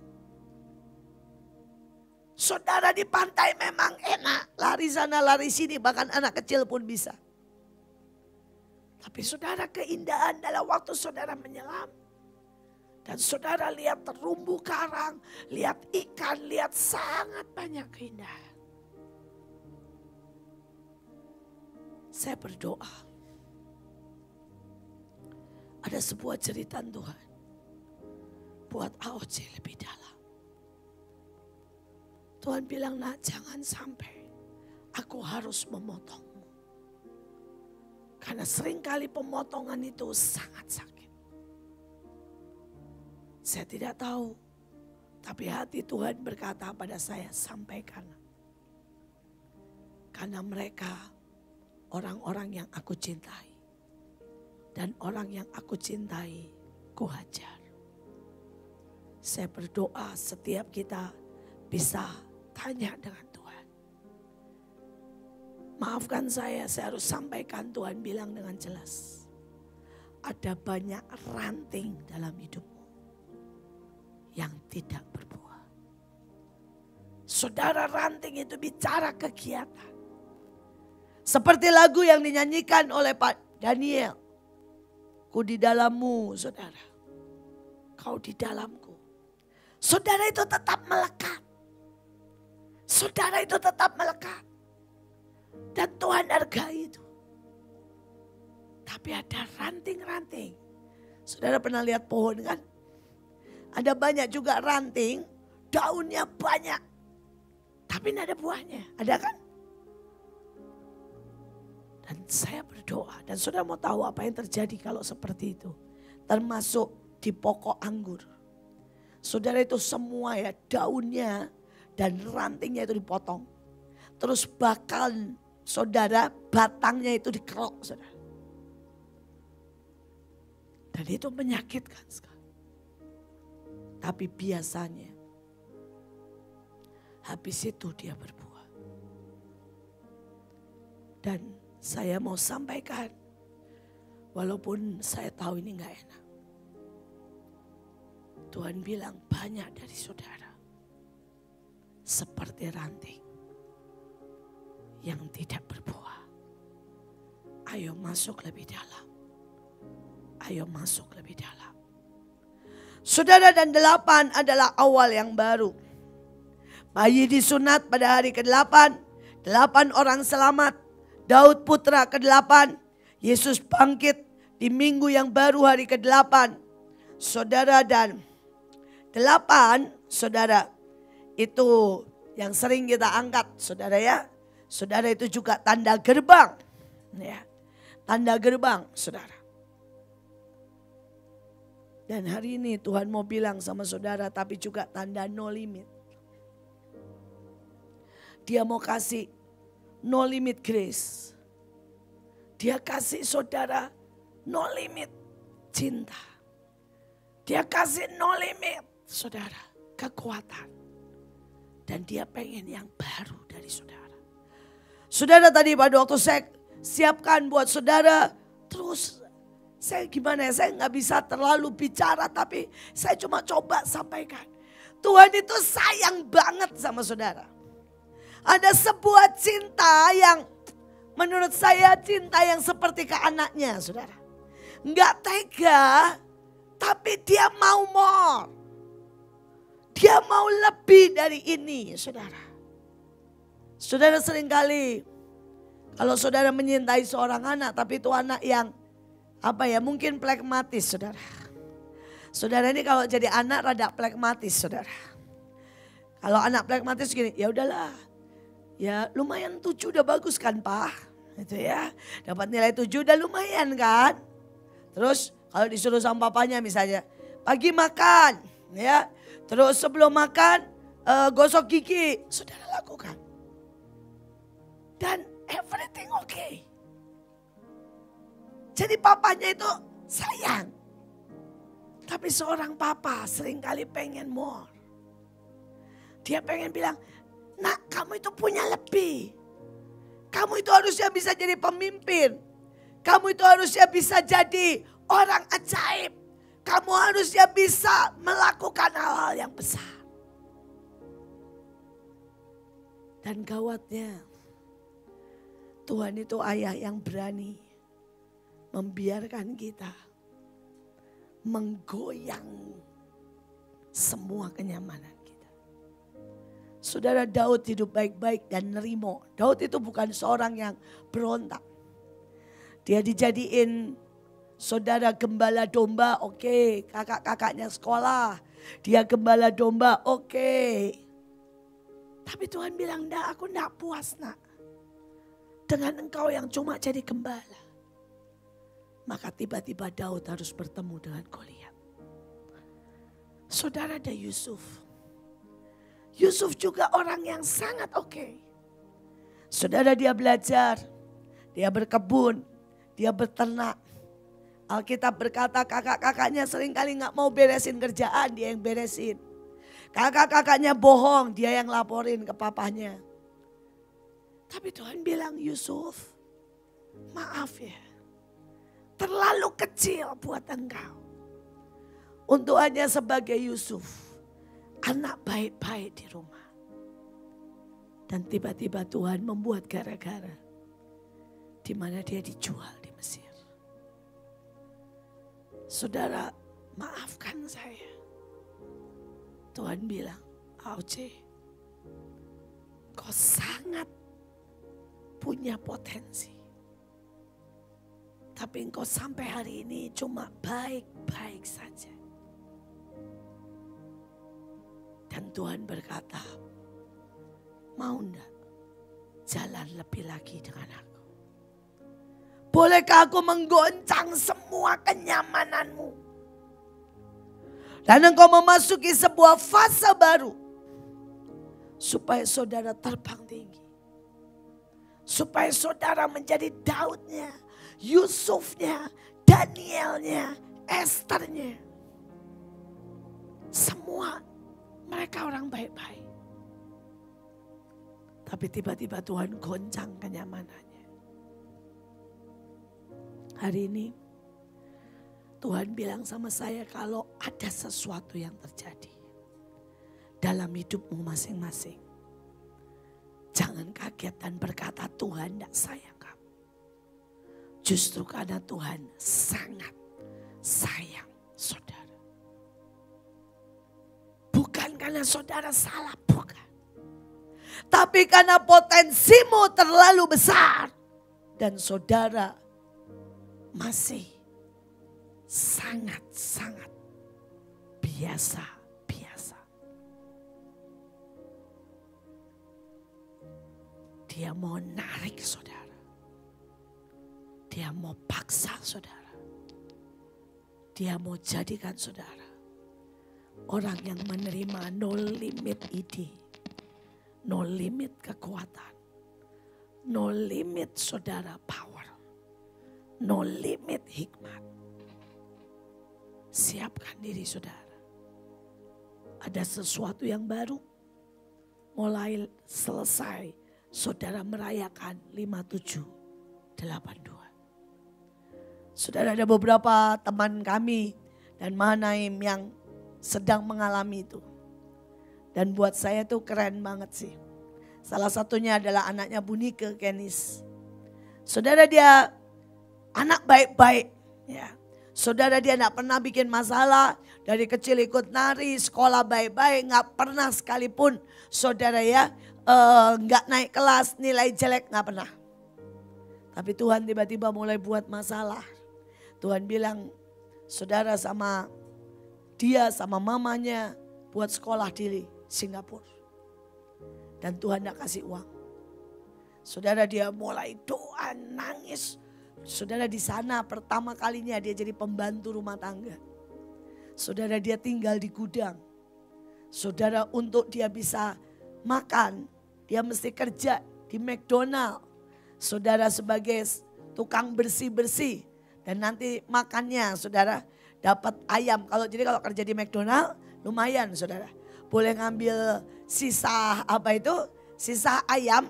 [SPEAKER 1] Saudara, di pantai memang enak. Lari sana, lari sini, bahkan anak kecil pun bisa. Tapi saudara, keindahan dalam waktu saudara menyelam. Dan saudara lihat terumbu karang, lihat ikan, lihat sangat banyak keindahan. Saya berdoa. Ada sebuah cerita Tuhan. Buat AOC lebih dalam. Tuhan bilang, "Nak, jangan sampai aku harus memotongmu." Karena seringkali pemotongan itu sangat sakit. Saya tidak tahu. Tapi hati Tuhan berkata pada saya, sampaikan. Karena mereka orang-orang yang aku cintai. Dan orang yang aku cintai, ku hajar. Saya berdoa setiap kita bisa tanya dengan Tuhan. Maafkan saya harus sampaikan, Tuhan bilang dengan jelas. Ada banyak ranting dalam hidupmu yang tidak berbuah. Saudara, ranting itu bicara kegiatan. Seperti lagu yang dinyanyikan oleh Pak Daniel. Ku di dalammu saudara. Kau di dalamku. Saudara, itu tetap melekat. Saudara, itu tetap melekat. Dan Tuhan hargai itu. Tapi ada ranting-ranting. Saudara pernah lihat pohon kan? Ada banyak juga ranting. Daunnya banyak. Tapi tidak ada buahnya. Ada kan? Dan saya berdoa. Dan saudara mau tahu apa yang terjadi kalau seperti itu. Termasuk di pokok anggur. Saudara, itu semua ya daunnya dan rantingnya itu dipotong. Terus bahkan saudara batangnya itu dikerok saudara. Dan itu menyakitkan sekali. Tapi biasanya habis itu dia berbuah. Dan saya mau sampaikan, walaupun saya tahu ini gak enak. Tuhan bilang banyak dari saudara seperti ranting. yang tidak berbuah. Ayo masuk lebih dalam. Ayo masuk lebih dalam. Saudara, dan 8 adalah awal yang baru. Bayi disunat pada hari ke-8. 8 orang selamat. Daud putra ke-8. Yesus bangkit di minggu yang baru hari ke-8. Saudara, dan 8, saudara, itu yang sering kita angkat, saudara ya. Saudara, itu juga tanda gerbang. Ya, tanda gerbang, saudara. Dan hari ini Tuhan mau bilang sama saudara, tapi juga tanda no limit. Dia mau kasih no limit grace. Dia kasih saudara no limit cinta. Dia kasih no limit, saudara, kekuatan. Dan dia pengen yang baru dari saudara. Saudara, tadi pada waktu saya siapkan buat saudara, terus saya gimana ya, saya nggak bisa terlalu bicara, tapi saya cuma coba sampaikan. Tuhan itu sayang banget sama saudara. Ada sebuah cinta yang menurut saya cinta yang seperti ke anaknya, saudara. Nggak tega, tapi dia mau more. Dia mau lebih dari ini, saudara. Saudara, seringkali kalau saudara menyintai seorang anak, tapi itu anak yang mungkin plekmatis, saudara. Saudara ini kalau jadi anak rada plekmatis, saudara. Kalau anak plekmatis gini, ya udahlah. Ya lumayan 7 udah bagus kan, Pak? Itu ya. Dapat nilai 7 udah lumayan kan? Terus kalau disuruh sama papanya misalnya, pagi makan, ya. Terus sebelum makan gosok gigi, saudara lakukan. Dan everything okay. Jadi papanya itu sayang. Tapi seorang papa seringkali pengen more. Dia pengen bilang, nak, kamu itu punya lebih. Kamu itu harusnya bisa jadi pemimpin. Kamu itu harusnya bisa jadi orang ajaib. Kamu harusnya bisa melakukan hal-hal yang besar. Dan gawatnya, Tuhan itu ayah yang berani membiarkan kita menggoyang semua kenyamanan kita. Saudara, Daud hidup baik-baik dan nerimo. Daud itu bukan seorang yang berontak. Dia dijadiin saudara gembala domba, oke. Kakak-kakaknya sekolah, dia gembala domba, oke. Tapi Tuhan bilang, "Nggak, aku nggak puas, nak, dengan engkau yang cuma jadi gembala." Maka tiba-tiba Daud harus bertemu dengan Goliat. Saudara, ada Yusuf. Yusuf juga orang yang sangat oke. Saudara, dia belajar, dia berkebun, dia beternak. Alkitab berkata kakak-kakaknya seringkali gak mau beresin kerjaan, dia yang beresin. Kakak-kakaknya bohong, dia yang laporin ke papanya. Tapi Tuhan bilang, Yusuf, maaf ya, terlalu kecil buat engkau. Untuk hanya sebagai Yusuf, anak baik-baik di rumah. Dan tiba-tiba Tuhan membuat gara-gara, di mana dia dijual di Mesir. Saudara, maafkan saya. Tuhan bilang, Auce, kau sangat punya potensi. Tapi engkau sampai hari ini cuma baik-baik saja. Dan Tuhan berkata, mau enggak jalan lebih lagi dengan aku? Bolehkah aku menggoncang semua kenyamananmu? Dan engkau memasuki sebuah fase baru. Supaya saudara terbang tinggi. Supaya saudara menjadi Daudnya, Yusufnya, Danielnya, Esternya. Semua mereka orang baik-baik. Tapi tiba-tiba Tuhan goncang kenyamanannya. Hari ini Tuhan bilang sama saya, kalau ada sesuatu yang terjadi dalam hidupmu masing-masing, jangan jangan kaget dan berkata Tuhan tidak sayang kamu. Justru karena Tuhan sangat sayang saudara. Bukan karena saudara salah, bukan. Tapi karena potensimu terlalu besar. Dan saudara masih sangat-sangat biasa. Dia mau narik saudara. Dia mau paksa saudara. Dia mau jadikan saudara orang yang menerima no limit ide. No limit kekuatan. No limit saudara power. No limit hikmat. Siapkan diri saudara. Ada sesuatu yang baru. Mulai selesai. Saudara merayakan 5782. Saudara, ada beberapa teman kami dan Mahanaim yang sedang mengalami itu. Dan buat saya tuh keren banget sih. Salah satunya adalah anaknya Bunike Kenis. Saudara, dia anak baik-baik. Ya. Saudara, dia gak pernah bikin masalah. Dari kecil ikut nari, sekolah baik-baik. Gak pernah sekalipun saudara ya. Nggak naik kelas, nilai jelek, nggak pernah. Tapi Tuhan tiba-tiba mulai buat masalah. Tuhan bilang, saudara sama dia sama mamanya buat sekolah di Singapura. Dan Tuhan nggak kasih uang. Saudara, dia mulai doa, nangis. Saudara, di sana pertama kalinya dia jadi pembantu rumah tangga. Saudara, dia tinggal di gudang. Saudara, untuk dia bisa makan, dia mesti kerja di McDonald. Saudara, sebagai tukang bersih-bersih. Dan nanti makannya saudara dapat ayam. Kalau kerja di McDonald lumayan saudara. Boleh ngambil sisa sisa ayam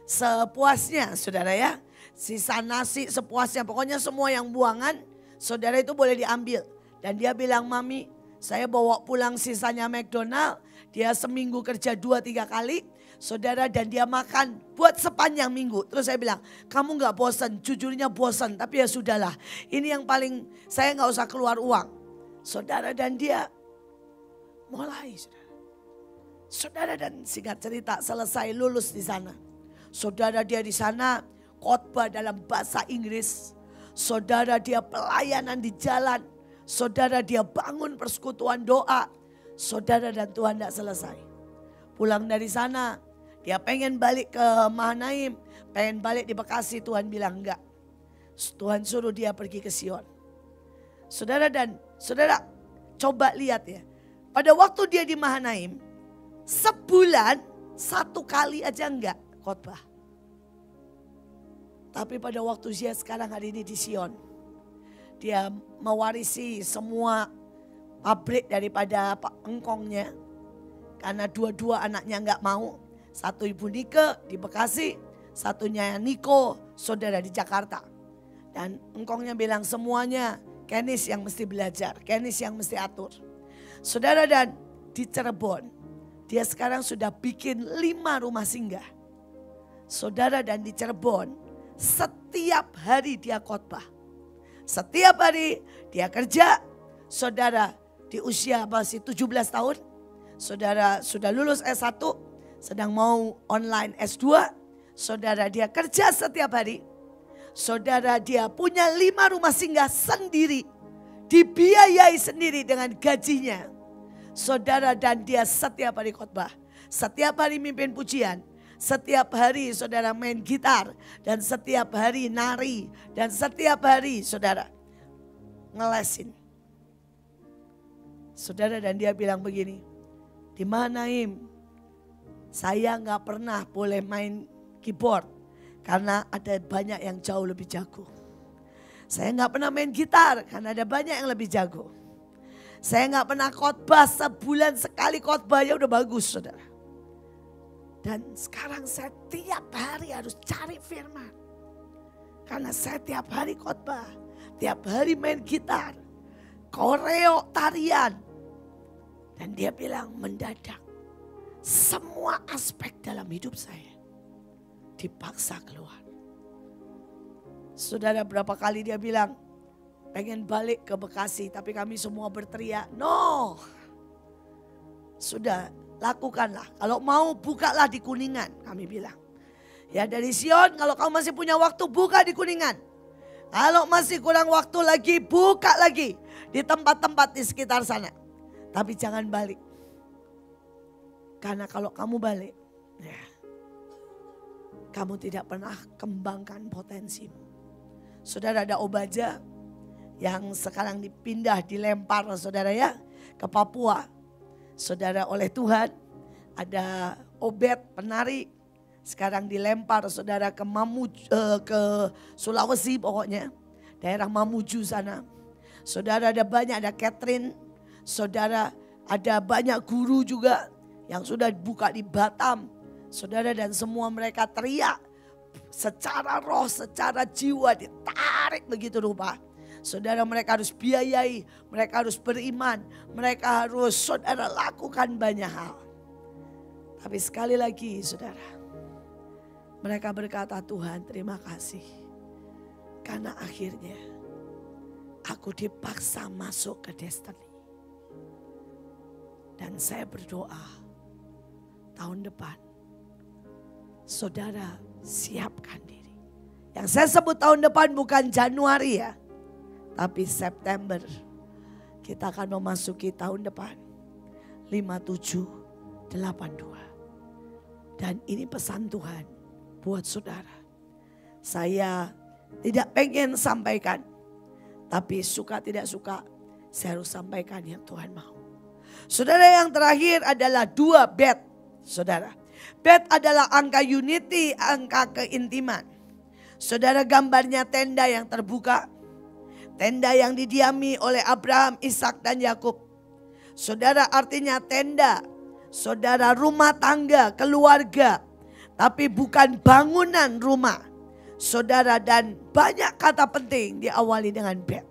[SPEAKER 1] sepuasnya saudara ya. Sisa nasi sepuasnya. Pokoknya semua yang buangan saudara itu boleh diambil. Dan dia bilang, mami saya bawa pulang sisanya McDonald. Dia seminggu kerja 2-3 kali. Saudara, dan dia makan buat sepanjang minggu. Terus saya bilang, kamu gak bosan? Jujurnya bosan, tapi ya sudahlah. Ini yang paling, saya gak usah keluar uang. Saudara, dan dia mulai. Saudara, dan singkat cerita selesai lulus di sana. Saudara, dia di sana khotbah dalam bahasa Inggris. Saudara, dia pelayanan di jalan. Saudara, dia bangun persekutuan doa. Saudara, dan Tuhan gak selesai. Pulang dari sana, dia pengen balik ke Mahanaim, pengen balik di Bekasi. Tuhan bilang enggak. Tuhan suruh dia pergi ke Sion. Saudara, dan saudara coba lihat ya. Pada waktu dia di Mahanaim, sebulan 1 kali aja enggak khotbah. Tapi pada waktu dia sekarang hari ini di Sion, dia mewarisi semua pabrik daripada engkongnya. Karena dua-dua anaknya enggak mau. Satu ibu Nike di Bekasi, satunya Niko saudara di Jakarta. Dan engkongnya bilang semuanya Kenis yang mesti belajar, Kenis yang mesti atur. Saudara, dan di Cirebon dia sekarang sudah bikin 5 rumah singgah. Saudara, dan di Cirebon setiap hari dia khotbah. Setiap hari dia kerja. Saudara, di usia masih 17 tahun. Saudara sudah lulus S1, sedang mau online S2. Saudara, dia kerja setiap hari. Saudara, dia punya 5 rumah singgah sendiri. Dibiayai sendiri dengan gajinya. Saudara, dan dia setiap hari khotbah. Setiap hari mimpin pujian. Setiap hari saudara main gitar. Dan setiap hari nari. Dan setiap hari saudara ngelesin. Saudara, dan dia bilang begini. Di Mahanaim, saya gak pernah boleh main keyboard. Karena ada banyak yang jauh lebih jago. Saya gak pernah main gitar karena ada banyak yang lebih jago. Saya gak pernah khotbah, sebulan sekali khotbahnya udah bagus saudara. Dan sekarang saya tiap hari harus cari firman. Karena saya tiap hari khotbah, tiap hari main gitar, koreo, tarian. Dan dia bilang mendadak semua aspek dalam hidup saya dipaksa keluar. Saudara, berapa kali dia bilang pengen balik ke Bekasi, tapi kami semua berteriak, no. Sudah, lakukanlah. Kalau mau bukalah di Kuningan, kami bilang. Ya dari Sion, kalau kamu masih punya waktu, buka di Kuningan. Kalau masih kurang waktu lagi, buka lagi di tempat-tempat di sekitar sana. Tapi jangan balik. Karena kalau kamu balik, ya, kamu tidak pernah kembangkan potensimu. Saudara, ada Obaja yang sekarang dipindah, dilempar saudara ya ke Papua. Saudara, oleh Tuhan. Ada Obed penari sekarang dilempar saudara ke ke Sulawesi pokoknya. Daerah Mamuju sana. Saudara, ada banyak, ada Catherine. Saudara, ada banyak guru juga yang sudah buka di Batam. Saudara, dan semua mereka teriak secara roh, secara jiwa ditarik begitu rupa. Saudara, mereka harus biayai, mereka harus beriman, mereka harus saudara lakukan banyak hal. Tapi sekali lagi saudara, mereka berkata, Tuhan terima kasih. Karena akhirnya aku dipaksa masuk ke destiny. Dan saya berdoa tahun depan saudara siapkan diri. Yang saya sebut tahun depan bukan Januari ya. Tapi September kita akan memasuki tahun depan 5782. Dan ini pesan Tuhan buat saudara. Saya tidak pengen sampaikan. Tapi suka tidak suka saya harus sampaikan yang Tuhan mau. Saudara, yang terakhir adalah 2 bed. Saudara, bed adalah angka unity, angka keintiman. Saudara, gambarnya tenda yang terbuka. Tenda yang didiami oleh Abraham, Ishak dan Yakub. Saudara, artinya tenda. Saudara, rumah tangga, keluarga. Tapi bukan bangunan rumah. Saudara, dan banyak kata penting diawali dengan bed.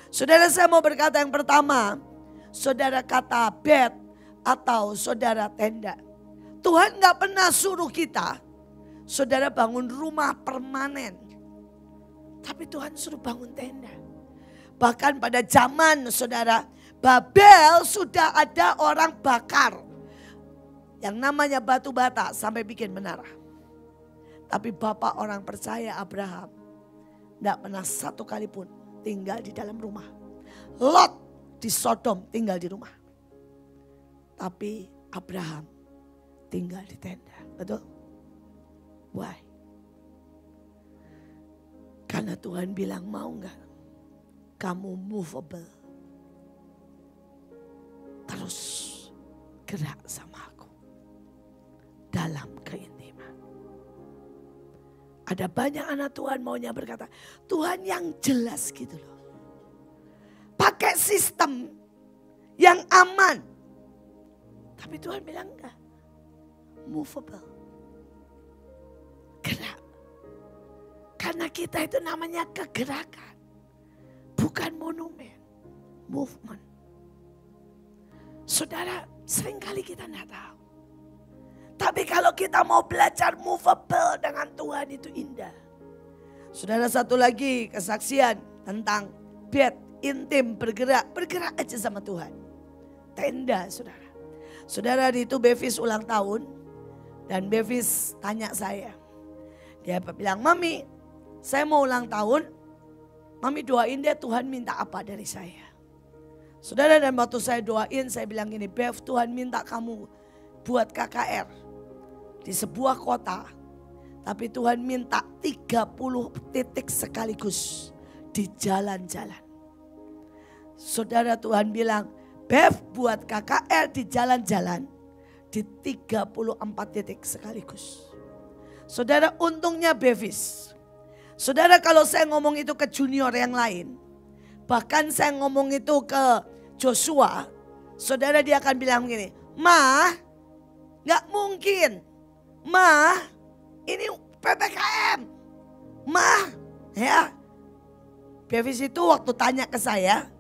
[SPEAKER 1] Saudara, saya mau berkata yang pertama. Saudara, kata bed atau saudara tenda. Tuhan gak pernah suruh kita saudara bangun rumah permanen. Tapi Tuhan suruh bangun tenda. Bahkan pada zaman saudara Babel sudah ada orang bakar. Yang namanya batu bata sampai bikin menara. Tapi bapak orang percaya Abraham tidak pernah satu kali pun tinggal di dalam rumah. Lot di Sodom tinggal di rumah. Tapi Abraham tinggal di tenda. Betul? Why? Karena Tuhan bilang, mau gak kamu movable? Terus gerak sama aku dalam keintiman. Ada banyak anak Tuhan maunya berkata, Tuhan yang jelas gitu loh. Pakai sistem yang aman. Tapi Tuhan bilang enggak. Movable. Gerak. Karena kita itu namanya kegerakan. Bukan monumen. Movement. Saudara, seringkali kita enggak tahu. Tapi kalau kita mau belajar movable dengan Tuhan itu indah. Saudara, satu lagi kesaksian tentang bed intim bergerak. Bergerak aja sama Tuhan. Tenda saudara. Saudara, itu Bevis ulang tahun. Dan Bevis tanya saya. Dia bilang, Mami saya mau ulang tahun. Mami doain deh Tuhan minta apa dari saya. Saudara, dan waktu saya doain saya bilang gini, Bev, Tuhan minta kamu buat KKR. Di sebuah kota. Tapi Tuhan minta 30 titik sekaligus di jalan-jalan. Saudara, Tuhan bilang, Bev buat KKR di jalan-jalan di 34 titik sekaligus. Saudara, untungnya Bevis. Saudara, kalau saya ngomong itu ke junior yang lain, bahkan saya ngomong itu ke Joshua, saudara dia akan bilang begini, Ma, gak mungkin. Ma, ini PPKM. Ma, ya. Bevis itu waktu tanya ke saya,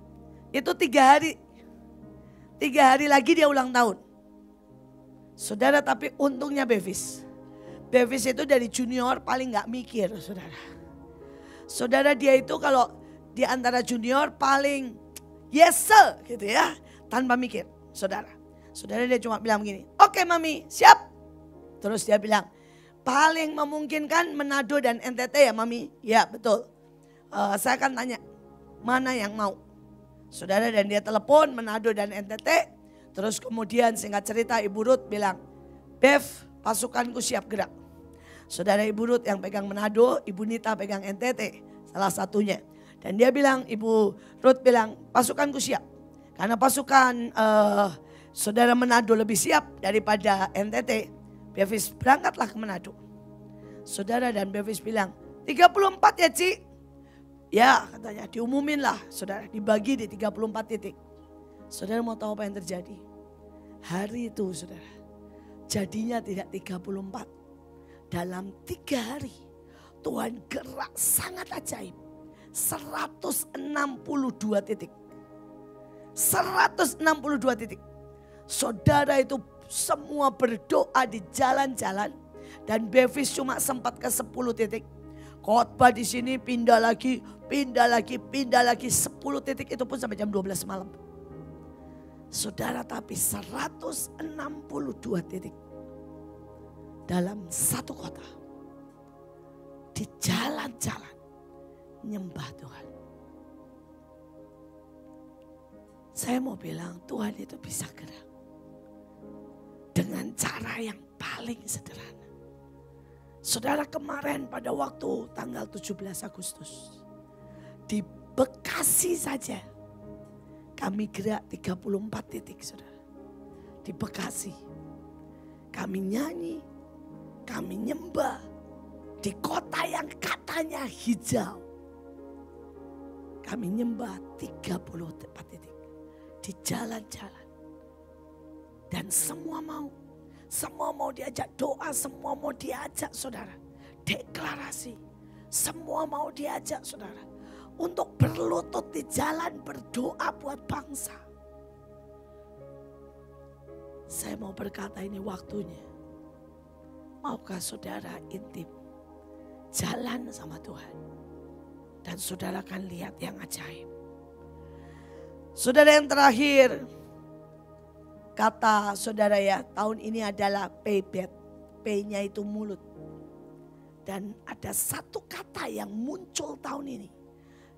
[SPEAKER 1] itu 3 hari. 3 hari lagi dia ulang tahun. Saudara, tapi untungnya Bevis. Bevis itu dari junior paling gak mikir, saudara. Saudara, dia itu kalau di antara junior paling yes sir gitu ya. Tanpa mikir, saudara. Saudara, dia cuma bilang begini, oke mami, siap. Terus dia bilang, paling memungkinkan Manado dan NTT ya mami? Ya betul. Saya akan tanya, mana yang mau? Saudara, dan dia telepon Manado dan NTT. Terus kemudian singkat cerita Ibu Ruth bilang, Bev, pasukanku siap gerak. Saudara, Ibu Ruth yang pegang Manado, Ibu Nita pegang NTT, salah satunya. Dan dia bilang, Ibu Ruth bilang, pasukanku siap. Karena pasukan saudara Manado lebih siap daripada NTT. Bevis berangkatlah ke Manado. Saudara, dan Bevis bilang, 34 ya Ci? Ya katanya, diumumin lah saudara, dibagi di 34 titik. Saudara mau tahu apa yang terjadi? Hari itu saudara, jadinya tidak 34. Dalam 3 hari Tuhan gerak sangat ajaib. 162 titik. 162 titik. Saudara, itu semua berdoa di jalan-jalan. Dan Bevis cuma sempat ke 10 titik. Khotbah di sini pindah lagi, pindah lagi, pindah lagi. 10 titik itu pun sampai jam 12 malam. Saudara, tapi 162 titik. Dalam satu kota. Di jalan-jalan. Nyembah Tuhan. Saya mau bilang Tuhan itu bisa gerak. Dengan cara yang paling sederhana. Saudara, kemarin pada waktu tanggal 17 Agustus. Di Bekasi saja. Kami gerak 34 titik saudara. Di Bekasi. Kami nyanyi. Kami nyembah. Di kota yang katanya hijau. Kami nyembah 34 titik. Di jalan-jalan. Dan semua mau. Semua mau diajak doa, semua mau diajak saudara. Deklarasi. Semua mau diajak saudara. Untuk berlutut di jalan berdoa buat bangsa. Saya mau berkata ini waktunya. Maukah saudara intim jalan sama Tuhan. Dan saudara akan lihat yang ajaib. Saudara, yang terakhir. Kata saudara ya, tahun ini adalah P-bet. P-nya itu mulut. Dan ada satu kata yang muncul tahun ini.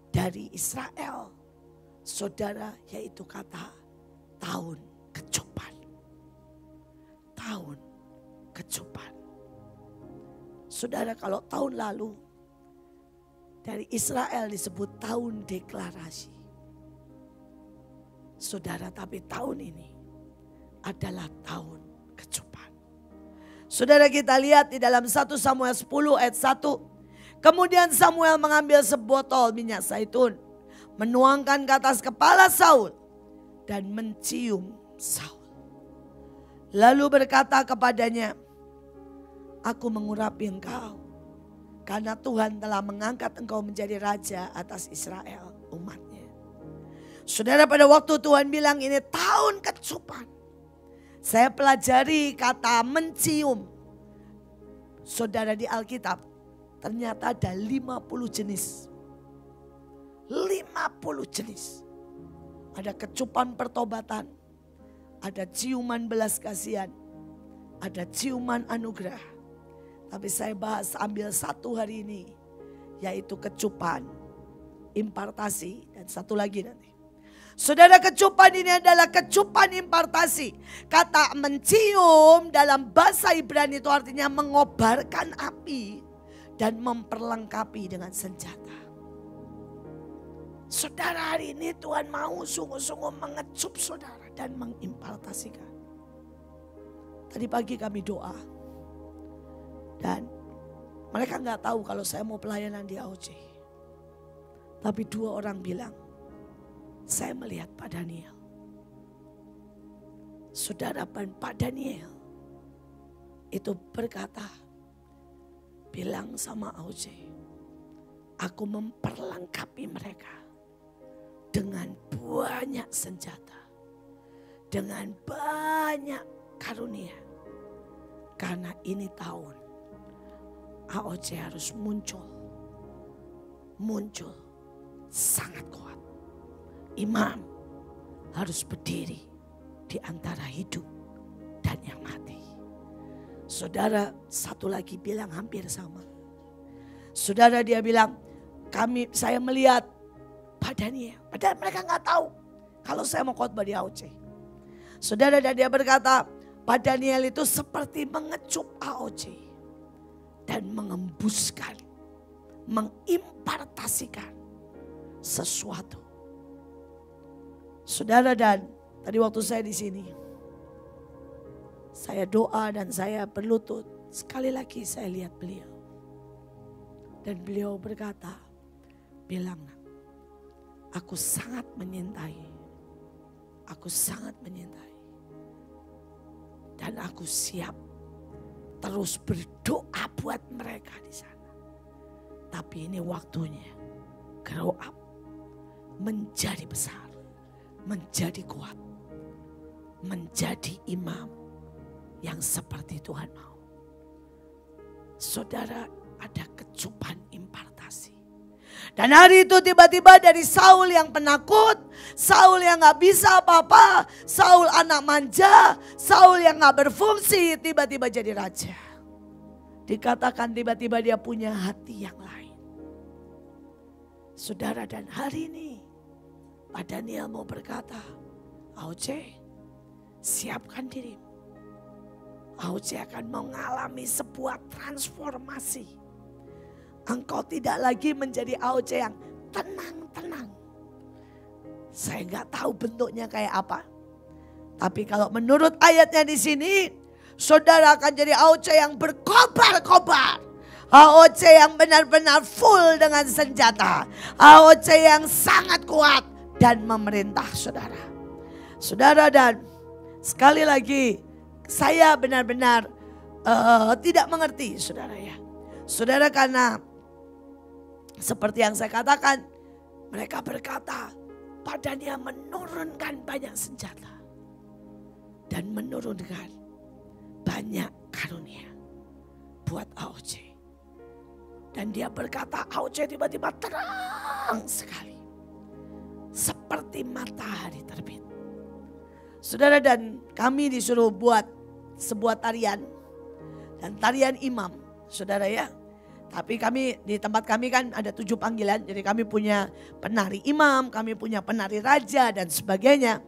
[SPEAKER 1] Dari Israel. Saudara, yaitu kata tahun kecupan. Tahun kecupan. Saudara, kalau tahun lalu dari Israel disebut tahun deklarasi. Saudara, tapi tahun ini adalah tahun kecupan. Saudara, kita lihat di dalam 1 Samuel 10 ayat 1. Kemudian Samuel mengambil sebotol minyak zaitun. Menuangkan ke atas kepala Saul. Dan mencium Saul. Lalu berkata kepadanya, aku mengurapi engkau. Karena Tuhan telah mengangkat engkau menjadi raja atas Israel umatnya. Saudara, pada waktu Tuhan bilang ini tahun kecupan. Saya pelajari kata mencium. Saudara, di Alkitab ternyata ada 50 jenis. 50 jenis. Ada kecupan pertobatan. Ada ciuman belas kasihan. Ada ciuman anugerah. Tapi saya bahas ambil satu hari ini. Yaitu kecupan, impartasi, dan satu lagi nanti. Saudara, kecupan ini adalah kecupan impartasi. Kata mencium dalam bahasa Ibrani itu artinya mengobarkan api dan memperlengkapi dengan senjata. Saudara, hari ini Tuhan mau sungguh-sungguh mengecup saudara dan mengimpartasikan. Tadi pagi kami doa. Dan mereka nggak tahu kalau saya mau pelayanan di AOC. Tapi 2 orang bilang, saya melihat Pak Daniel. Saudara, Pak Daniel itu berkata, bilang sama AOC, aku memperlengkapi mereka dengan banyak senjata, dengan banyak karunia. Karena ini tahun AOC harus muncul. Muncul sangat kuat. Imam harus berdiri di antara hidup dan yang mati. Saudara, satu lagi bilang hampir sama. Saudara, dia bilang, saya melihat Pak Daniel. Padahal mereka nggak tahu kalau saya mau khotbah di AOC. Saudara, dan dia berkata, Pak Daniel itu seperti mengecup AOC dan mengembuskan, mengimpartasikan sesuatu. Saudara, dan tadi waktu saya di sini, saya doa dan saya berlutut. Sekali lagi saya lihat beliau. Dan beliau berkata, bilang, aku sangat menyintai. Aku sangat menyintai. Dan aku siap terus berdoa buat mereka di sana. Tapi ini waktunya grow up. Menjadi besar. Menjadi kuat. Menjadi imam yang seperti Tuhan mau. Saudara, ada kecupan impartasi. Dan hari itu tiba-tiba dari Saul yang penakut, Saul yang gak bisa apa-apa, Saul anak manja, Saul yang gak berfungsi, tiba-tiba jadi raja. Dikatakan tiba-tiba dia punya hati yang lain. Saudara, dan hari ini Pak Daniel mau berkata, AOC, siapkan diri. AOC akan mengalami sebuah transformasi. Engkau tidak lagi menjadi AOC yang tenang-tenang. Saya nggak tahu bentuknya kayak apa. Tapi kalau menurut ayatnya di sini, saudara akan jadi AOC yang berkobar-kobar. AOC yang benar-benar full dengan senjata. AOC yang sangat kuat dan memerintah saudara. Saudara, dan sekali lagi saya benar-benar tidak mengerti saudara ya. Saudara, karena seperti yang saya katakan, mereka berkata, Pak Daniel menurunkan banyak senjata. Dan menurunkan banyak karunia buat AOC. Dan dia berkata, AOC tiba-tiba terang sekali. Seperti matahari terbit. Saudara, dan kami disuruh buat sebuah tarian. Dan tarian imam, saudara ya. Tapi kami di tempat kami kan ada 7 panggilan. Jadi kami punya penari imam, kami punya penari raja dan sebagainya.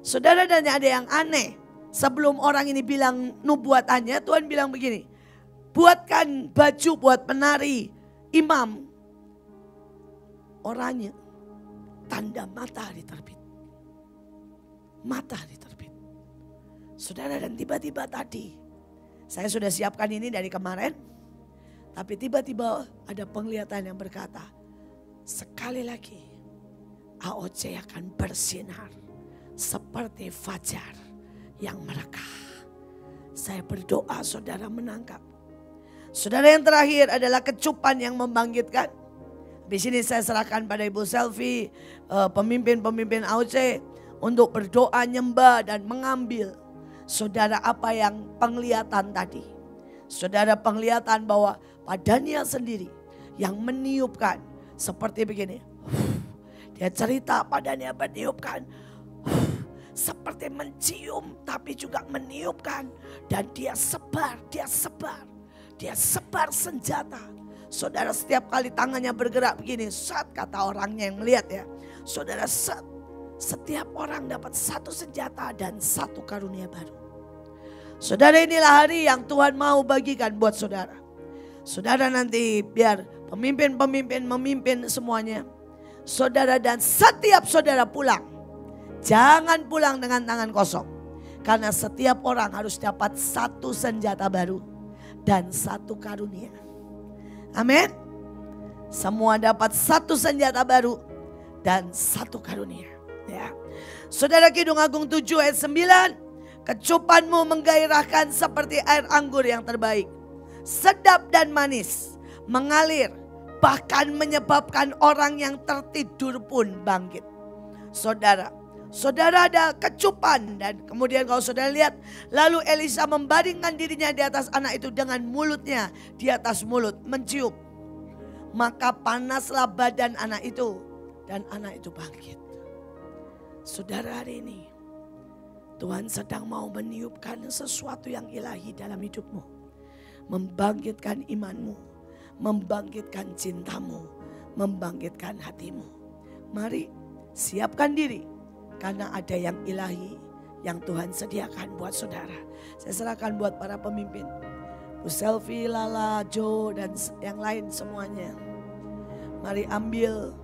[SPEAKER 1] Saudara, dan ada yang aneh. Sebelum orang ini bilang nubuatannya, Tuhan bilang begini. Buatkan baju buat penari imam. Oranye. Tanda matahari terbit. Matahari terbit. Saudara, dan tiba-tiba tadi. Saya sudah siapkan ini dari kemarin. Tapi tiba-tiba ada penglihatan yang berkata, sekali lagi AOC akan bersinar seperti fajar yang merekah. Saya berdoa saudara menangkap. Saudara, yang terakhir adalah kecupan yang membangkitkan. Di sini saya serahkan pada Ibu Selvi, pemimpin-pemimpin AOC untuk berdoa, nyembah dan mengambil. Saudara, apa yang penglihatan tadi. Saudara, penglihatan bahwa Pak Daniel sendiri yang meniupkan seperti begini. Dia cerita Pak Daniel meniupkan. Seperti mencium tapi juga meniupkan. Dan dia sebar senjata. Saudara, setiap kali tangannya bergerak begini, set, kata orangnya yang melihat ya. Saudara, set, setiap orang dapat satu senjata dan satu karunia baru. Saudara, inilah hari yang Tuhan mau bagikan buat saudara. Saudara, nanti biar pemimpin-pemimpin memimpin semuanya. Saudara, dan setiap saudara pulang, jangan pulang dengan tangan kosong. Karena setiap orang harus dapat satu senjata baru dan satu karunia. Amin. Semua dapat satu senjata baru dan satu karunia. Ya. Saudara, Kidung Agung 7 ayat 9. Kecupanmu menggairahkan seperti air anggur yang terbaik. Sedap dan manis, mengalir, bahkan menyebabkan orang yang tertidur pun bangkit. Saudara, Saudara ada kecupan dan kemudian kalau saudara lihat, lalu Elisa membaringkan dirinya di atas anak itu dengan mulutnya di atas mulut, mencium. Maka panaslah badan anak itu dan anak itu bangkit. Saudara, hari ini Tuhan sedang mau meniupkan sesuatu yang ilahi dalam hidupmu. Membangkitkan imanmu, membangkitkan cintamu, membangkitkan hatimu. Mari siapkan diri karena ada yang ilahi yang Tuhan sediakan buat saudara. Saya serahkan buat para pemimpin, Bu Selvi, Lala, Jo dan yang lain semuanya. Mari ambil.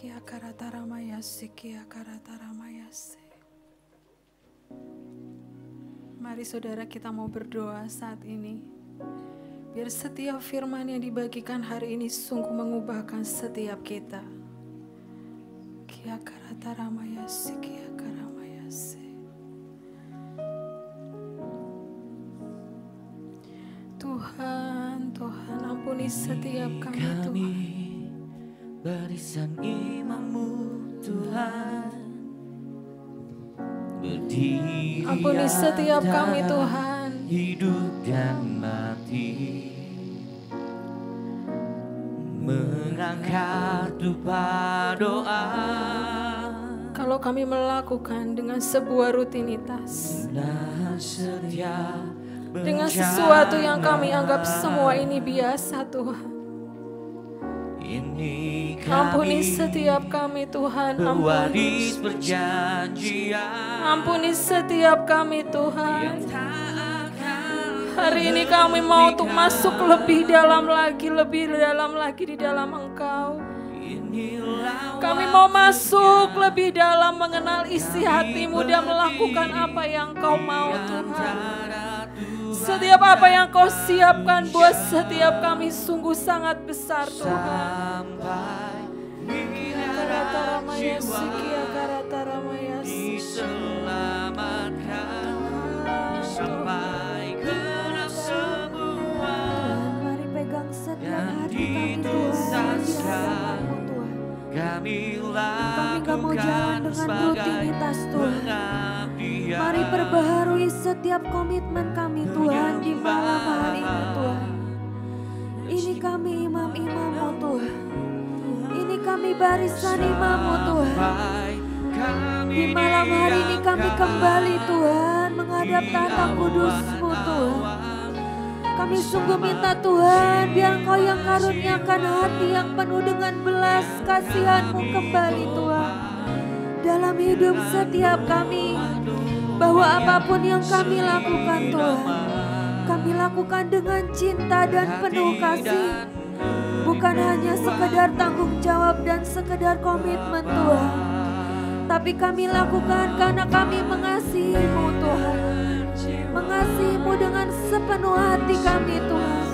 [SPEAKER 2] Kia karataramayase, kia karataramayase. Mari saudara, kita mau berdoa saat ini. Biar setiap firman yang dibagikan hari ini sungguh mengubahkan setiap kita. Kia karataramayase, kia karamayase. Tuhan, Tuhan ampuni setiap kami Tuhan.
[SPEAKER 3] Barisan imam-Mu Tuhan, berdiri
[SPEAKER 2] ampuni setiap kami Tuhan,
[SPEAKER 3] hidup dan mati, mengangkat dupa doa.
[SPEAKER 2] Kalau kami melakukan dengan sebuah rutinitas, dengan sesuatu yang kami anggap semua ini biasa Tuhan, ampuni setiap kami Tuhan, ampuni setiap kami Tuhan. Hari ini kami mau untuk masuk lebih dalam lagi di dalam Engkau. Kami mau masuk lebih dalam mengenal isi hati-Mu dan melakukan apa yang Kau mau Tuhan. Setiap apa yang Kau siapkan buat setiap kami sungguh sangat besar Tuhan.
[SPEAKER 4] Mari pegang setiap hati kami Tuhan. Kami gak mau jalan dengan rutinitas Tuhan. Mari perbaharui setiap komitmen kami Tuhan di malam hari ini Tuhan. Ini kami imam-imam-Mu Tuhan. Ini kami barisan imam-Mu Tuhan. Di malam hari ini kami kembali Tuhan menghadap tahta kudus-Mu Tuhan. Kami sungguh minta Tuhan biar Engkau yang karuniakan hati yang penuh dengan belas kasihan-Mu kembali Tuhan dalam hidup setiap kami. Bahwa apapun yang kami lakukan Tuhan, kami lakukan dengan cinta dan penuh kasih. Bukan hanya sekedar tanggung jawab dan sekedar komitmen Tuhan, tapi kami lakukan karena kami mengasihi-Mu Tuhan. Mengasihi-Mu dengan sepenuh hati kami Tuhan.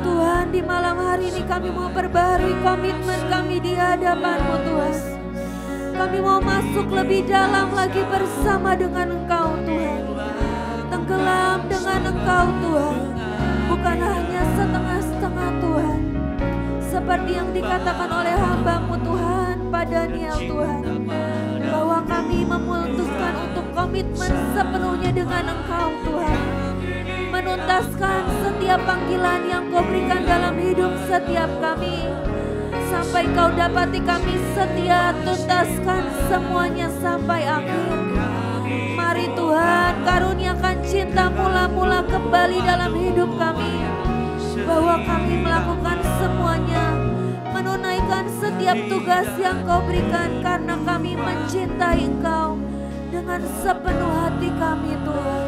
[SPEAKER 4] Tuhan, di malam hari ini kami mau perbarui komitmen kami di hadapan-Mu Tuhan. Kami mau masuk lebih dalam lagi bersama dengan Engkau Tuhan. Tenggelam dengan Engkau Tuhan. Bukan hanya setengah-setengah Tuhan. Seperti yang dikatakan oleh hamba-Mu Tuhan pada Daniel Tuhan. Bahwa kami memutuskan untuk komitmen sepenuhnya dengan Engkau Tuhan. Menuntaskan setiap panggilan yang Kau berikan dalam hidup setiap kami. Sampai Kau dapati kami setia, tuntaskan semuanya sampai akhir. Mari Tuhan, karuniakan cinta mula-mula kembali dalam hidup kami. Bahwa kami melakukan semuanya, menunaikan setiap tugas yang Kau berikan karena kami mencintai Engkau dengan sepenuh hati kami Tuhan.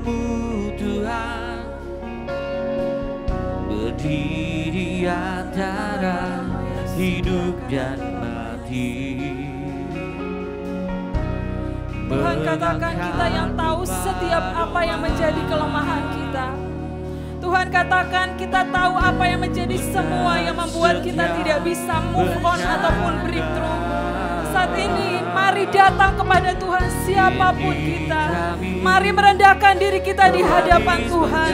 [SPEAKER 3] imamu Tuhan, berdiri di antara hidup dan mati.
[SPEAKER 2] Tuhan, katakan kita yang tahu setiap apa yang menjadi kelemahan kita. Tuhan, katakan kita tahu apa yang menjadi semua yang membuat kita tidak bisa move on ataupun breakthrough. Saat ini mari datang kepada Tuhan siapapun kita. Mari merendahkan diri kita di hadapan Tuhan.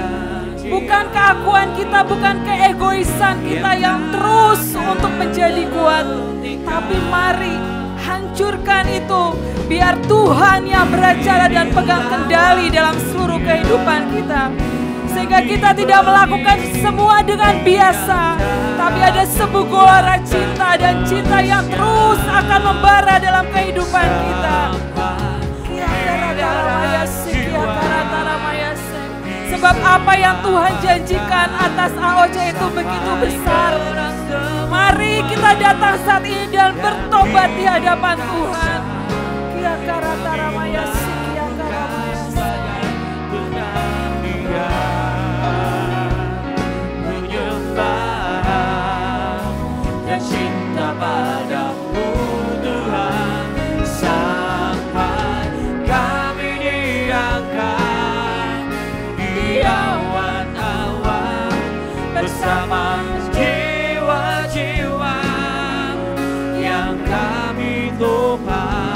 [SPEAKER 2] Bukan keakuan kita, bukan keegoisan kita yang terus untuk menjadi kuat. Tapi mari hancurkan itu. Biar Tuhan yang beracara dan pegang kendali dalam seluruh kehidupan kita. Sehingga kita tidak melakukan semua dengan biasa. Tapi ada sebuah gelora cinta dan cinta yang terus akan membara dalam kehidupan kita. Sebab apa yang Tuhan janjikan atas AOC itu begitu besar. Mari kita datang saat ini dan bertobat di hadapan Tuhan.
[SPEAKER 3] Dan cinta padamu Tuhan, sampai kami diangkat di awan-awan bersama jiwa-jiwa yang kami tumpah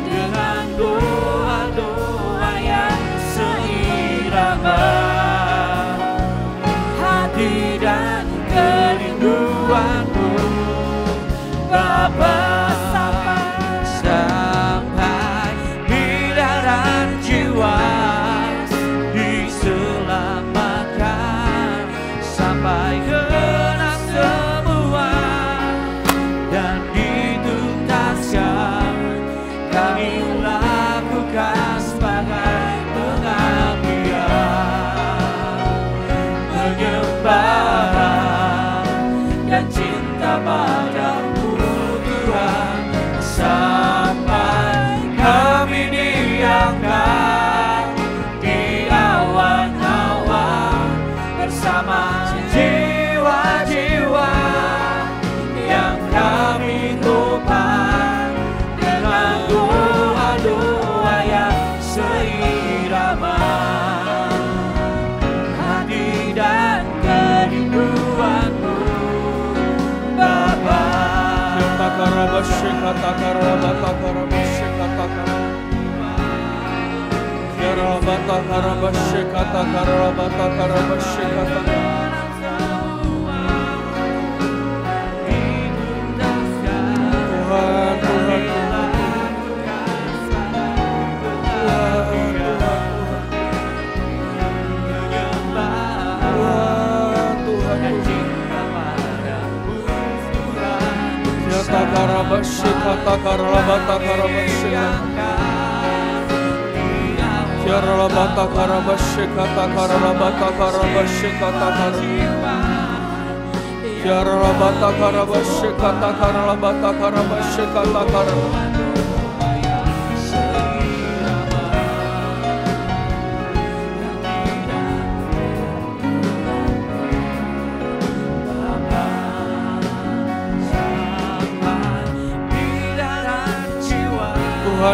[SPEAKER 3] dengan doa-doa yang seirama, hati dan kerinduanmu Bapa, sampai miliaran jiwa diselamatkan, sampai genap semua dan dituntaskan. Kami lakukan sebagai pengabdian, menyembah dan cinta padamu Tuhan, sampai kami diangkat di awan-awan bersama jiwa-jiwa yang kami tumpah dengan doa-doa yang seirama, hati dan kerinduanmu Bapa.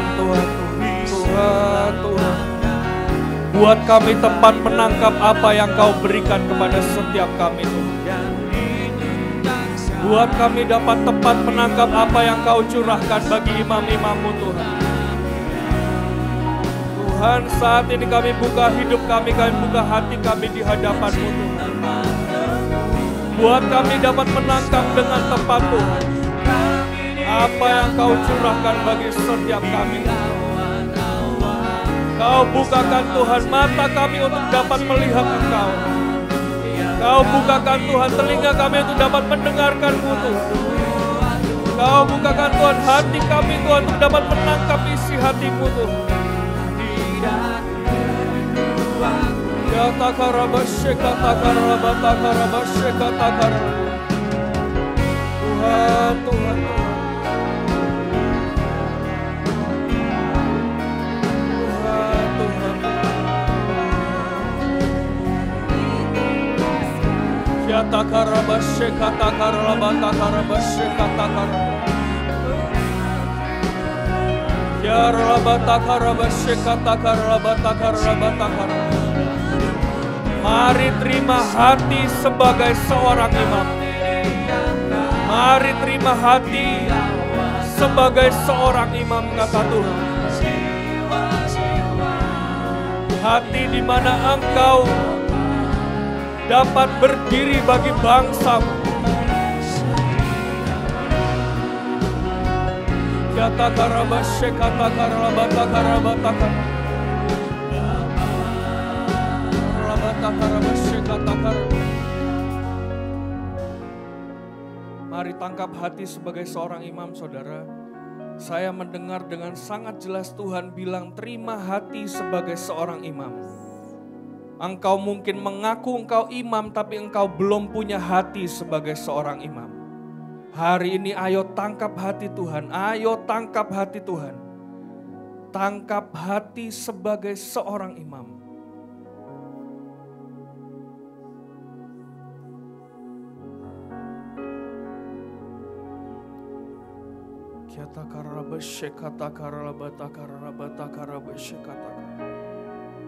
[SPEAKER 5] Tuhan, buat kami tempat menangkap apa yang Kau berikan kepada setiap kami, Tuhan. Buat kami dapat tempat menangkap apa yang Kau curahkan bagi imam-imam-Mu, Tuhan. Tuhan, saat ini kami buka hidup kami buka hati kami di hadapan-Mu, Tuhan. Buat kami dapat menangkap dengan tepat, Tuhan, apa yang Kau curahkan bagi setiap kami. Kau bukakan Tuhan mata kami untuk dapat melihat Engkau. Kau bukakan Tuhan telinga kami untuk dapat mendengarkan-Mu, Tuhan. Kau bukakan Tuhan hati kami, Tuhan, untuk dapat menangkap isi hati-Mu, Tuhan. Ya takarabashe katakarabatakarabashe katakar. Tuhan, Tuhan, Tuhan. Mari terima hati sebagai seorang imam. Mari terima hati sebagai seorang imam, kata Tuhan. Hati di mana engkau dapat berdiri bagi bangsamu. Kata karabashe kata karabata karabata karabashe kata karabata. Mari tangkap hati sebagai seorang imam, saudara. Saya mendengar dengan sangat jelas Tuhan bilang, terima hati sebagai seorang imam. Engkau mungkin mengaku engkau imam, tapi engkau belum punya hati sebagai seorang imam. Hari ini ayo tangkap hati Tuhan, ayo tangkap hati Tuhan. Tangkap hati sebagai seorang imam.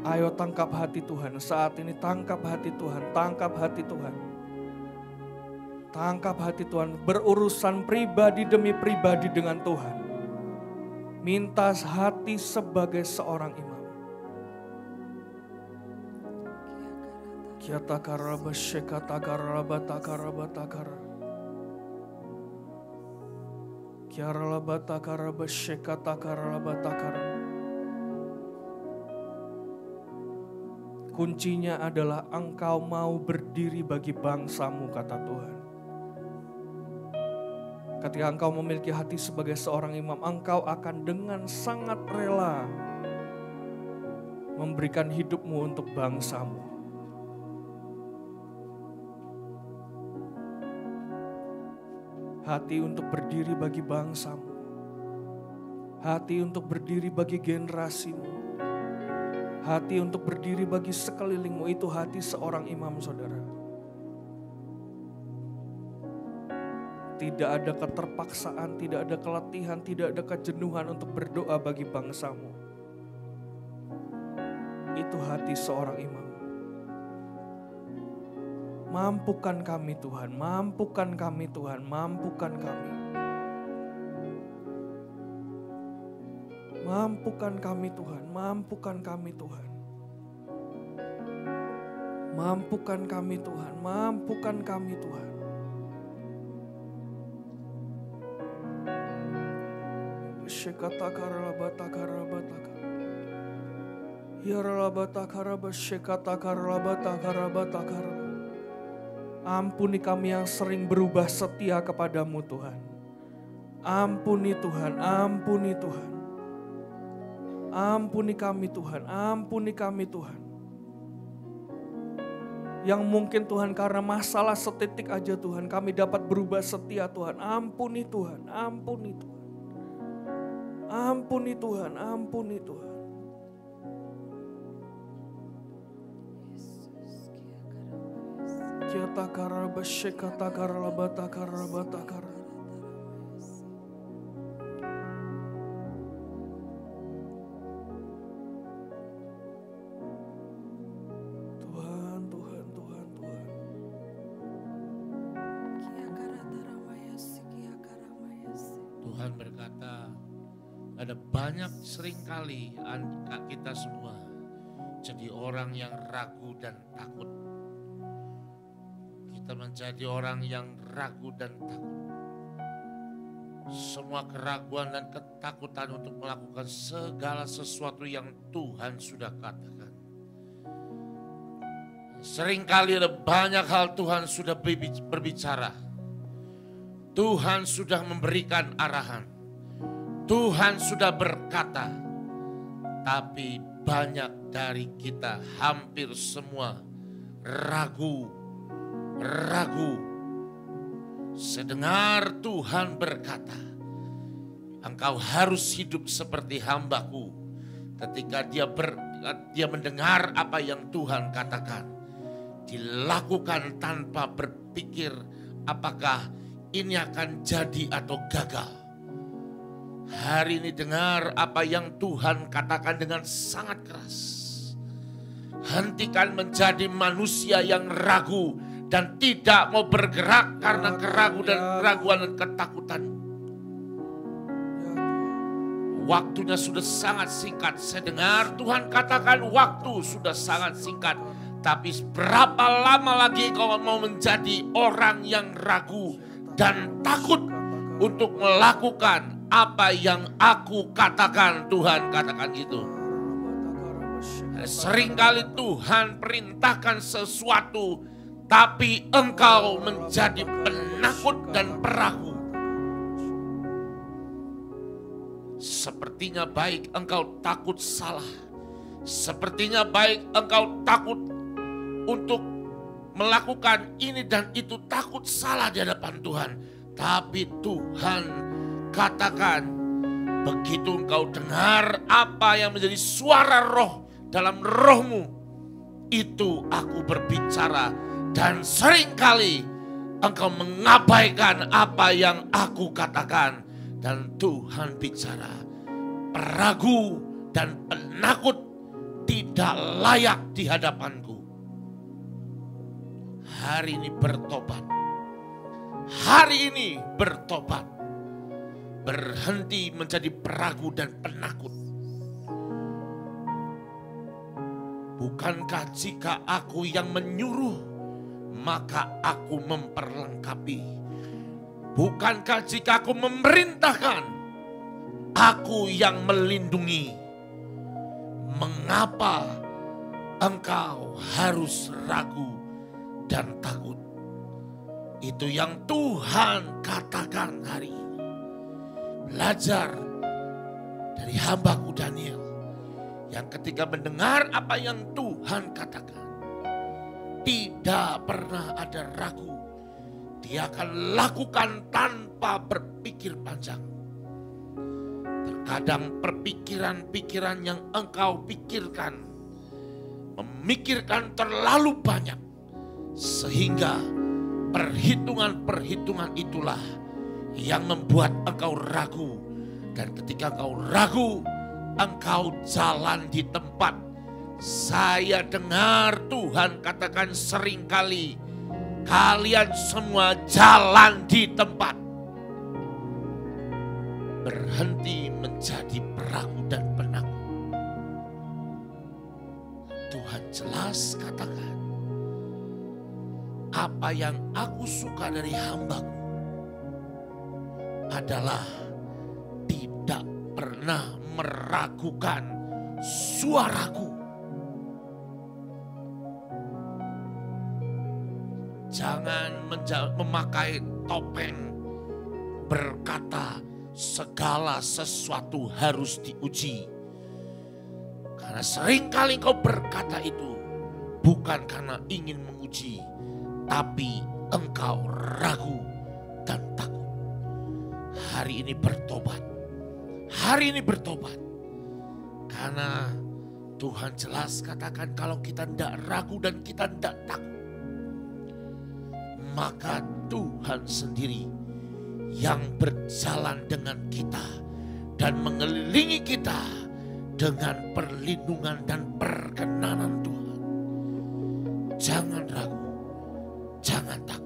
[SPEAKER 5] Ayo tangkap hati Tuhan saat ini, tangkap hati Tuhan, tangkap hati Tuhan. Tangkap hati Tuhan, berurusan pribadi demi pribadi dengan Tuhan. Minta hati sebagai seorang imam. Kuncinya adalah engkau mau berdiri bagi bangsamu, kata Tuhan. Ketika engkau memiliki hati sebagai seorang imam, engkau akan dengan sangat rela memberikan hidupmu untuk bangsamu. Hati untuk berdiri bagi bangsamu. Hati untuk berdiri bagi generasimu. Hati untuk berdiri bagi sekelilingmu, itu hati seorang imam, saudara. Tidak ada keterpaksaan, tidak ada keletihan, tidak ada kejenuhan untuk berdoa bagi bangsamu. Itu hati seorang imam. Mampukan kami Tuhan, mampukan kami Tuhan, mampukan kami. Mampukan kami Tuhan, mampukan kami Tuhan. Mampukan kami Tuhan, mampukan kami Tuhan. Ampuni kami yang sering berubah setia kepadamu Tuhan. Ampuni Tuhan, ampuni Tuhan. Ampuni kami Tuhan, ampuni kami Tuhan. Yang mungkin Tuhan karena masalah setitik aja Tuhan, kami dapat berubah setia Tuhan. Ampuni Tuhan, ampuni Tuhan. Ampuni Tuhan, ampuni Tuhan. Kita karabashe kata karabata karabata karabata.
[SPEAKER 6] Tuhan berkata, ada banyak seringkali kita semua jadi orang yang ragu dan takut. Kita menjadi orang yang ragu dan takut. Semua keraguan dan ketakutan untuk melakukan segala sesuatu yang Tuhan sudah katakan. Seringkali ada banyak hal Tuhan sudah berbicara. Tuhan sudah memberikan arahan. Tuhan sudah berkata. Tapi banyak dari kita, hampir semua ragu. Sedengar Tuhan berkata, engkau harus hidup seperti hambaku. Ketika dia mendengar apa yang Tuhan katakan, dilakukan tanpa berpikir apakah ini akan jadi atau gagal. Hari ini dengar apa yang Tuhan katakan dengan sangat keras. Hentikan menjadi manusia yang ragu dan tidak mau bergerak karena keraguan dan ketakutan. Waktunya sudah sangat singkat. Saya dengar Tuhan katakan waktu sudah sangat singkat. Tapi berapa lama lagi kau mau menjadi orang yang ragu dan takut untuk melakukan apa yang aku katakan? Tuhan katakan gitu. Seringkali Tuhan perintahkan sesuatu, tapi engkau menjadi penakut dan peragu. Sepertinya baik engkau takut salah. Sepertinya baik engkau takut untuk melakukan ini dan itu, takut salah di hadapan Tuhan. Tapi Tuhan katakan, begitu engkau dengar apa yang menjadi suara roh dalam rohmu, itu aku berbicara. Dan seringkali engkau mengabaikan apa yang aku katakan. Dan Tuhan bicara, peragu dan penakut tidak layak di hadapanku. Hari ini bertobat. Hari ini bertobat. Berhenti menjadi peragu dan penakut. Bukankah jika aku yang menyuruh, maka aku memperlengkapi. Bukankah jika aku memerintahkan, aku yang melindungi. Mengapa engkau harus ragu dan takut? Itu yang Tuhan katakan hari ini. Belajar dari hambaku Daniel, yang ketika mendengar apa yang Tuhan katakan, tidak pernah ada ragu. Dia akan lakukan tanpa berpikir panjang. Terkadang perpikiran-pikiran yang engkau pikirkan, memikirkan terlalu banyak, sehingga perhitungan-perhitungan itulah yang membuat engkau ragu. Dan ketika engkau ragu, engkau jalan di tempat. Saya dengar Tuhan katakan seringkali, kalian semua jalan di tempat. Berhenti menjadi peragu dan penakut. Tuhan jelas katakan, apa yang aku suka dari hambaku adalah tidak pernah meragukan suaraku. Jangan memakai topeng berkata segala sesuatu harus diuji. Karena seringkali kau berkata itu bukan karena ingin menguji, tapi engkau ragu dan takut. Hari ini bertobat. Hari ini bertobat. Karena Tuhan jelas katakan kalau kita tidak ragu dan kita tidak takut, maka Tuhan sendiri yang berjalan dengan kita dan mengelilingi kita dengan perlindungan dan perkenanan Tuhan. Jangan ragu, jangan takut.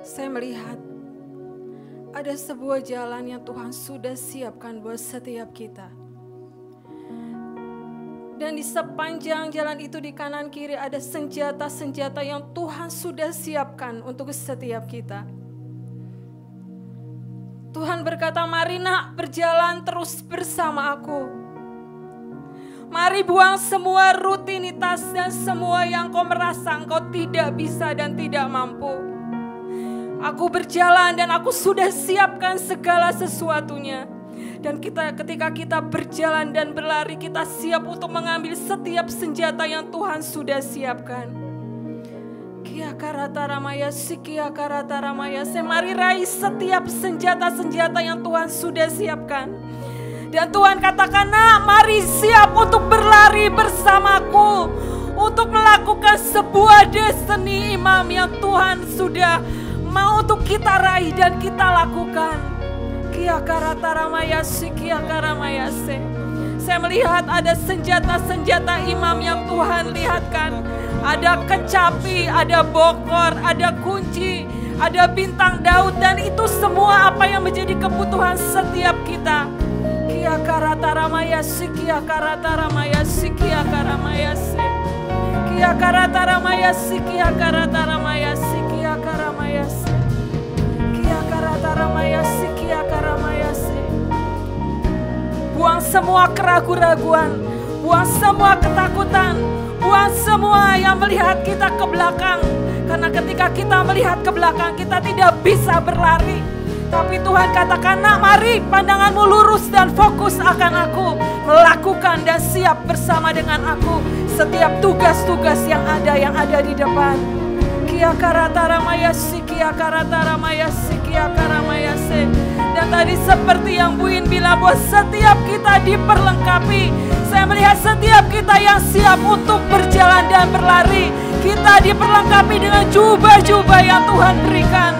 [SPEAKER 2] Saya melihat ada sebuah jalan yang Tuhan sudah siapkan buat setiap kita. Dan di sepanjang jalan itu di kanan kiri ada senjata-senjata yang Tuhan sudah siapkan untuk setiap kita. Tuhan berkata, mari nak berjalan terus bersama aku. Mari buang semua rutinitas dan semua yang kau merasa engkau tidak bisa dan tidak mampu. Aku berjalan dan aku sudah siapkan segala sesuatunya. Dan ketika kita berjalan dan berlari, kita siap untuk mengambil setiap senjata yang Tuhan sudah siapkan. Kia karata ramaya sikia karata ramaya. Mari raih setiap senjata-senjata yang Tuhan sudah siapkan. Dan Tuhan katakan, nak, mari siap untuk berlari bersamaku, untuk melakukan sebuah destiny imam yang Tuhan sudah mau untuk kita raih dan kita lakukan. Kia karata ramaya sikia karamaya se. Saya melihat ada senjata-senjata imam yang Tuhan lihatkan. Ada kecapi, ada bokor, ada kunci, ada bintang Daud, dan itu semua apa yang menjadi kebutuhan setiap kita. Kia karata ramaya sikia karata ramaya sikia karamaya se. Kia karata ramaya sikia karata ramaya sikia karamaya se. Kia karata ramaya sikia karamaya se. Buang semua keraguan-raguan, buang semua ketakutan, buang semua yang melihat kita ke belakang. Karena ketika kita melihat ke belakang, kita tidak bisa berlari. Tapi Tuhan katakan, nak, mari pandanganmu lurus dan fokus akan aku. Melakukan dan siap bersama dengan aku setiap tugas-tugas yang ada di depan. Kia karata ramaya sikia karata ramaya sikia karamaya se. Dan tadi seperti yang Buin bilang, bahwa setiap kita diperlengkapi. Saya melihat setiap kita yang siap untuk berjalan dan berlari, kita diperlengkapi dengan jubah-jubah yang Tuhan berikan.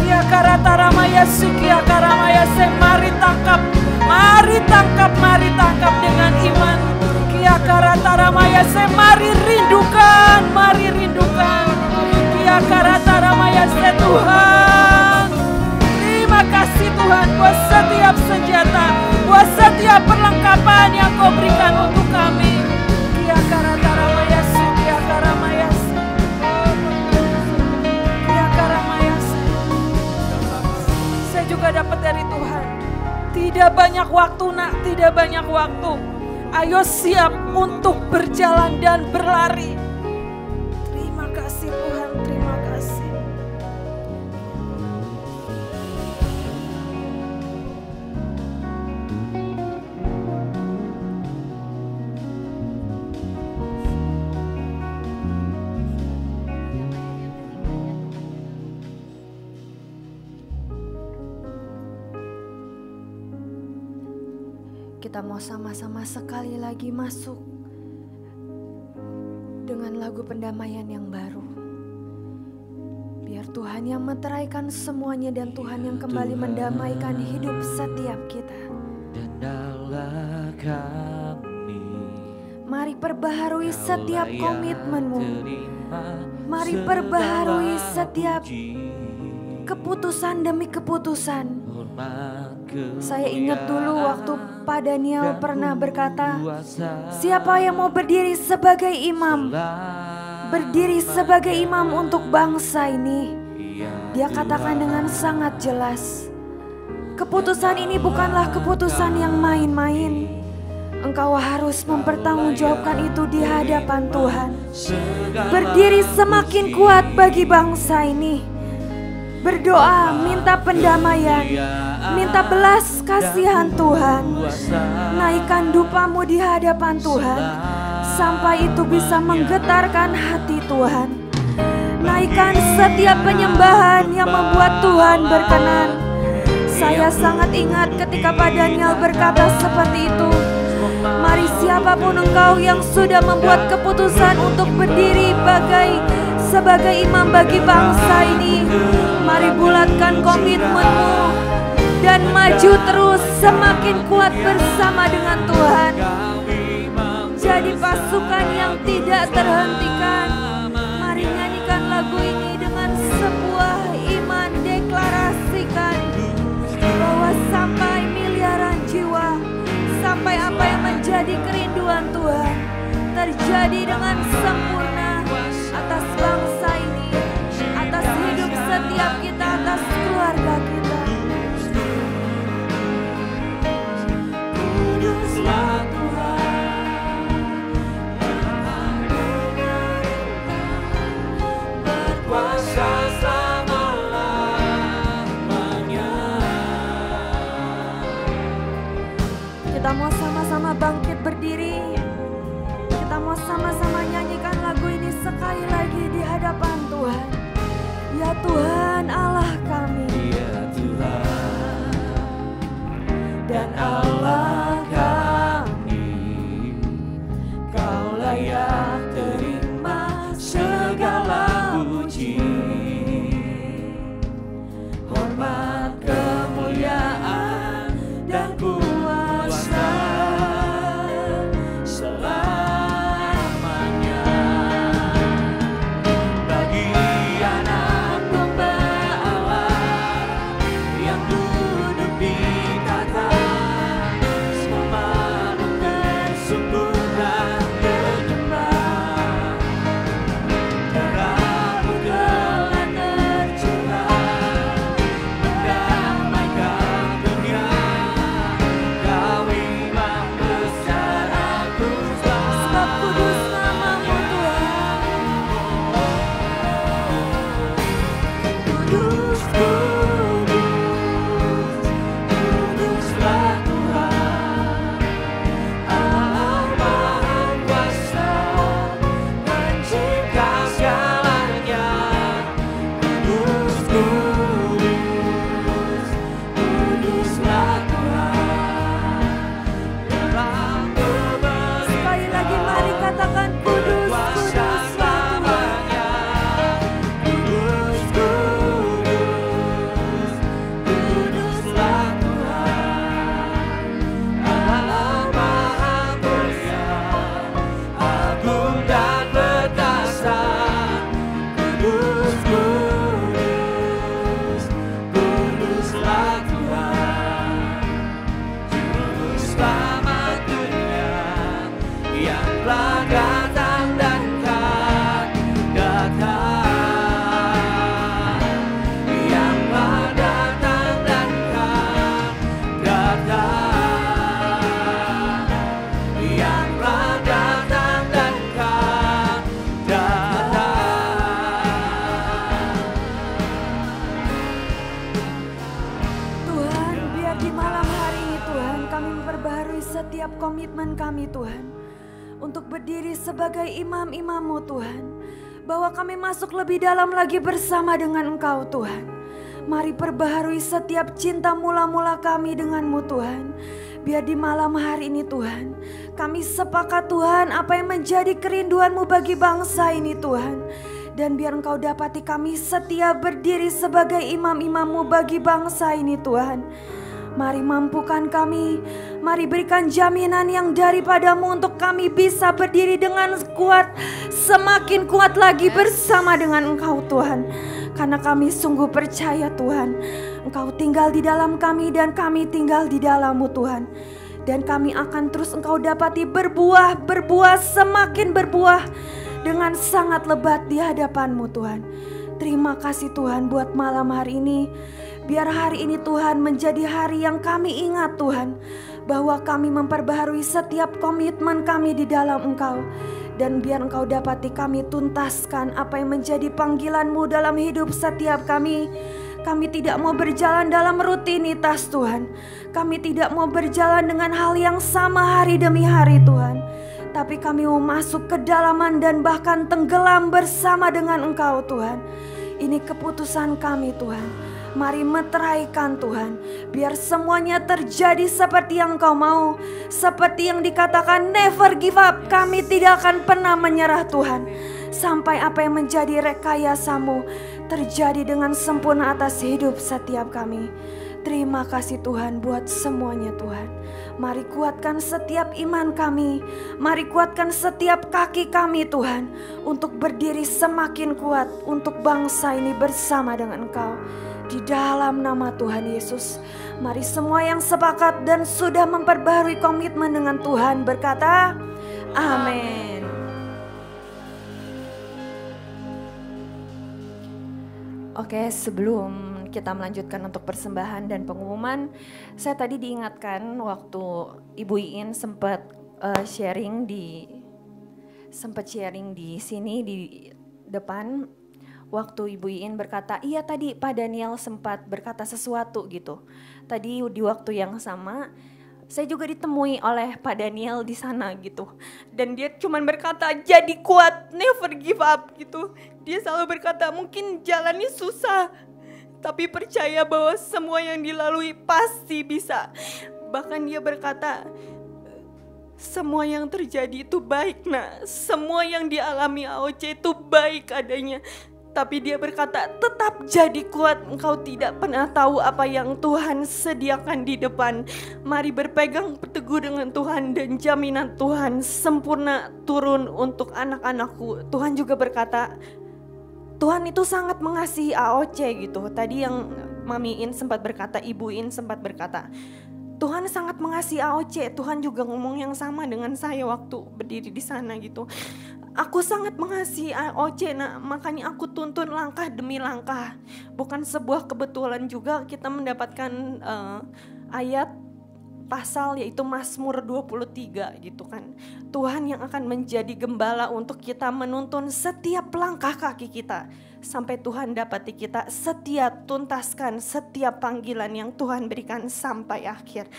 [SPEAKER 2] Kia karata ramaya sikia karamaya se. Mari tangkap, mari tangkap, mari tangkap dengan iman. Kia karata ramaya se. Mari rindukan, mari rindukan. Kia karata ramaya se. Tuhan, terima kasih Tuhan buat setiap senjata, buat setiap perlengkapan yang Kau berikan untuk kami. Kia karata ramaya se. Kia karamaya se. Kia karamaya se. Saya juga dapat dari Tuhan. Tidak banyak waktu, nak, tidak banyak waktu. Ayo siap untuk berjalan dan berlari. Terima kasih Tuhan, terima kasih.
[SPEAKER 4] Kita mau sama-sama sekali lagi masuk dengan lagu pendamaian yang baru. Biar Tuhan yang meteraikan semuanya dan Tuhan yang kembali mendamaikan hidup setiap kita.
[SPEAKER 3] Dandalah kami.
[SPEAKER 4] Mari perbaharui setiap komitmenmu. Mari perbaharui setiap keputusan demi keputusan. Saya ingat dulu waktu Pak Daniel pernah berkata, siapa yang mau berdiri sebagai imam, berdiri sebagai imam untuk bangsa ini. Dia katakan dengan sangat jelas, keputusan ini bukanlah keputusan yang main-main. Engkau harus mempertanggungjawabkan itu di hadapan Tuhan. Berdiri semakin kuat bagi bangsa ini. Berdoa, minta pendamaian, minta belas kasihan Tuhan. Naikkan dupamu di hadapan Tuhan, sampai itu bisa menggetarkan hati Tuhan. Naikkan setiap penyembahan yang membuat Tuhan berkenan. Saya sangat ingat ketika Pak Daniel berkata seperti itu. Mari siapapun engkau yang sudah membuat keputusan untuk berdiri sebagai imam bagi bangsa ini, mari bulatkan komitmenmu dan maju terus semakin kuat bersama dengan Tuhan. Jadi pasukan yang tidak terhentikan. Mari nyanyikan lagu ini dengan sebuah iman, deklarasikan bahwa sampai miliaran jiwa, sampai apa yang menjadi kerinduan Tuhan terjadi dengan sempurna atas bangsa ini, atas hidup setiap kita, atas keluarga kita. Kuduslah Tuhan, berkuasa selama-lamanya. Kita mau sama-sama bangkit berdiri. Kita mau sama-sama nyanyikan lagu ini sekali lagi di hadapan Tuhan. Ya Tuhan Allah kami,
[SPEAKER 3] Ya Tuhan dan Allah kami, Kau layak terima segala puji, hormat, kemuliaan dan kuasa selamanya. Bagi anak domba Allah yang duduk di tata, semua makhluk tersungkur dan menyembah. Darah-Mu telah tercurah mendamaikan dunia. Kau Imam besar aku
[SPEAKER 4] sebab kudus nama-Mu Tuhan.
[SPEAKER 3] Kudus, kudus, kuduslah Tuhan, Allah Maha Kuasa, Pencipta segalanya. Kudus, kudus, kuduslah Tuhan, dalam kebenaran
[SPEAKER 4] Sekali lagi mari katakan kudus,
[SPEAKER 3] kuasa
[SPEAKER 4] kuduslah Tuhan.
[SPEAKER 3] selamanya. Kudus, kudus, kuduslah Tuhan, Allah Maha Mulia, agung dan perkasa. Kudus, kudus, kuduslah Tuhan, Juru Selamat dunia yang telah datang dan akan datang, yang telah datang dan akan datang, yang telah datang dan akan datang.
[SPEAKER 4] Tuhan, biar di malam hari ini Tuhan kami memperbaharui setiap komitmen kami Tuhan. Untuk berdiri sebagai imam-imam-Mu Tuhan. Bahwa kami masuk lebih dalam lagi bersama dengan Engkau Tuhan. Mari perbaharui setiap cinta mula-mula kami dengan-Mu Tuhan. Biar di malam hari ini Tuhan, kami sepakat Tuhan apa yang menjadi kerinduan-Mu bagi bangsa ini Tuhan. Dan biar Engkau dapati kami setia berdiri sebagai imam-imam-Mu bagi bangsa ini Tuhan. Mari mampukan kami, mari berikan jaminan yang daripada-Mu untuk kami bisa berdiri dengan kuat, semakin kuat lagi bersama dengan Engkau Tuhan. Karena kami sungguh percaya Tuhan, Engkau tinggal di dalam kami dan kami tinggal di dalam-Mu Tuhan. Dan kami akan terus Engkau dapati berbuah, semakin berbuah dengan sangat lebat di hadapan-Mu Tuhan. Terima kasih Tuhan buat malam hari ini. Biar hari ini Tuhan menjadi hari yang kami ingat Tuhan, bahwa kami memperbaharui setiap komitmen kami di dalam Engkau. Dan biar Engkau dapati kami tuntaskan apa yang menjadi panggilan-Mu dalam hidup setiap kami. Kami tidak mau berjalan dalam rutinitas Tuhan. Kami tidak mau berjalan dengan hal yang sama hari demi hari Tuhan. Tapi kami mau masuk ke dalaman dan bahkan tenggelam bersama dengan Engkau Tuhan. Ini keputusan kami Tuhan. Mari meteraikan Tuhan, biar semuanya terjadi seperti yang Engkau mau. Seperti yang dikatakan never give up, kami tidak akan pernah menyerah Tuhan. Sampai apa yang menjadi rekayasa-Mu terjadi dengan sempurna atas hidup setiap kami. Terima kasih Tuhan buat semuanya Tuhan. Mari kuatkan setiap iman kami. Mari kuatkan setiap kaki kami Tuhan. Untuk berdiri semakin kuat untuk bangsa ini bersama dengan Engkau. Di dalam nama Tuhan Yesus, mari semua yang sepakat dan sudah memperbaharui komitmen dengan Tuhan berkata, amin. Oke, sebelum kita melanjutkan untuk persembahan dan pengumuman, saya tadi diingatkan waktu Ibu Iin sempat sharing di sini di depan. Waktu Ibu Iin berkata, iya tadi Pak Daniel sempat berkata sesuatu gitu. Tadi di waktu yang sama saya juga ditemui oleh Pak Daniel di sana gitu. Dan dia cuman berkata, jadi kuat, never give up gitu. Dia selalu berkata, mungkin jalannya susah, tapi percaya bahwa semua yang dilalui pasti bisa. Bahkan dia berkata, semua yang terjadi itu baik nak, semua yang dialami AOC itu baik adanya. Tapi dia berkata, tetap jadi kuat, engkau tidak pernah tahu apa yang Tuhan sediakan di depan. Mari berpegang teguh dengan Tuhan dan jaminan Tuhan sempurna turun untuk anak-anakku. Tuhan juga berkata, Tuhan itu sangat mengasihi AOC gitu. Tadi yang Mami In sempat berkata, Ibu In sempat berkata, Tuhan sangat mengasihi AOC. Tuhan juga ngomong yang sama dengan saya waktu berdiri di sana gitu. Aku sangat mengasihi AOC, nah makanya aku tuntun langkah demi langkah. Bukan sebuah kebetulan juga kita mendapatkan ayat pasal yaitu Mazmur 23 gitu kan. Tuhan yang akan menjadi gembala untuk kita menuntun setiap langkah kaki kita. Sampai Tuhan dapati kita setia tuntaskan setiap panggilan yang Tuhan berikan sampai akhir.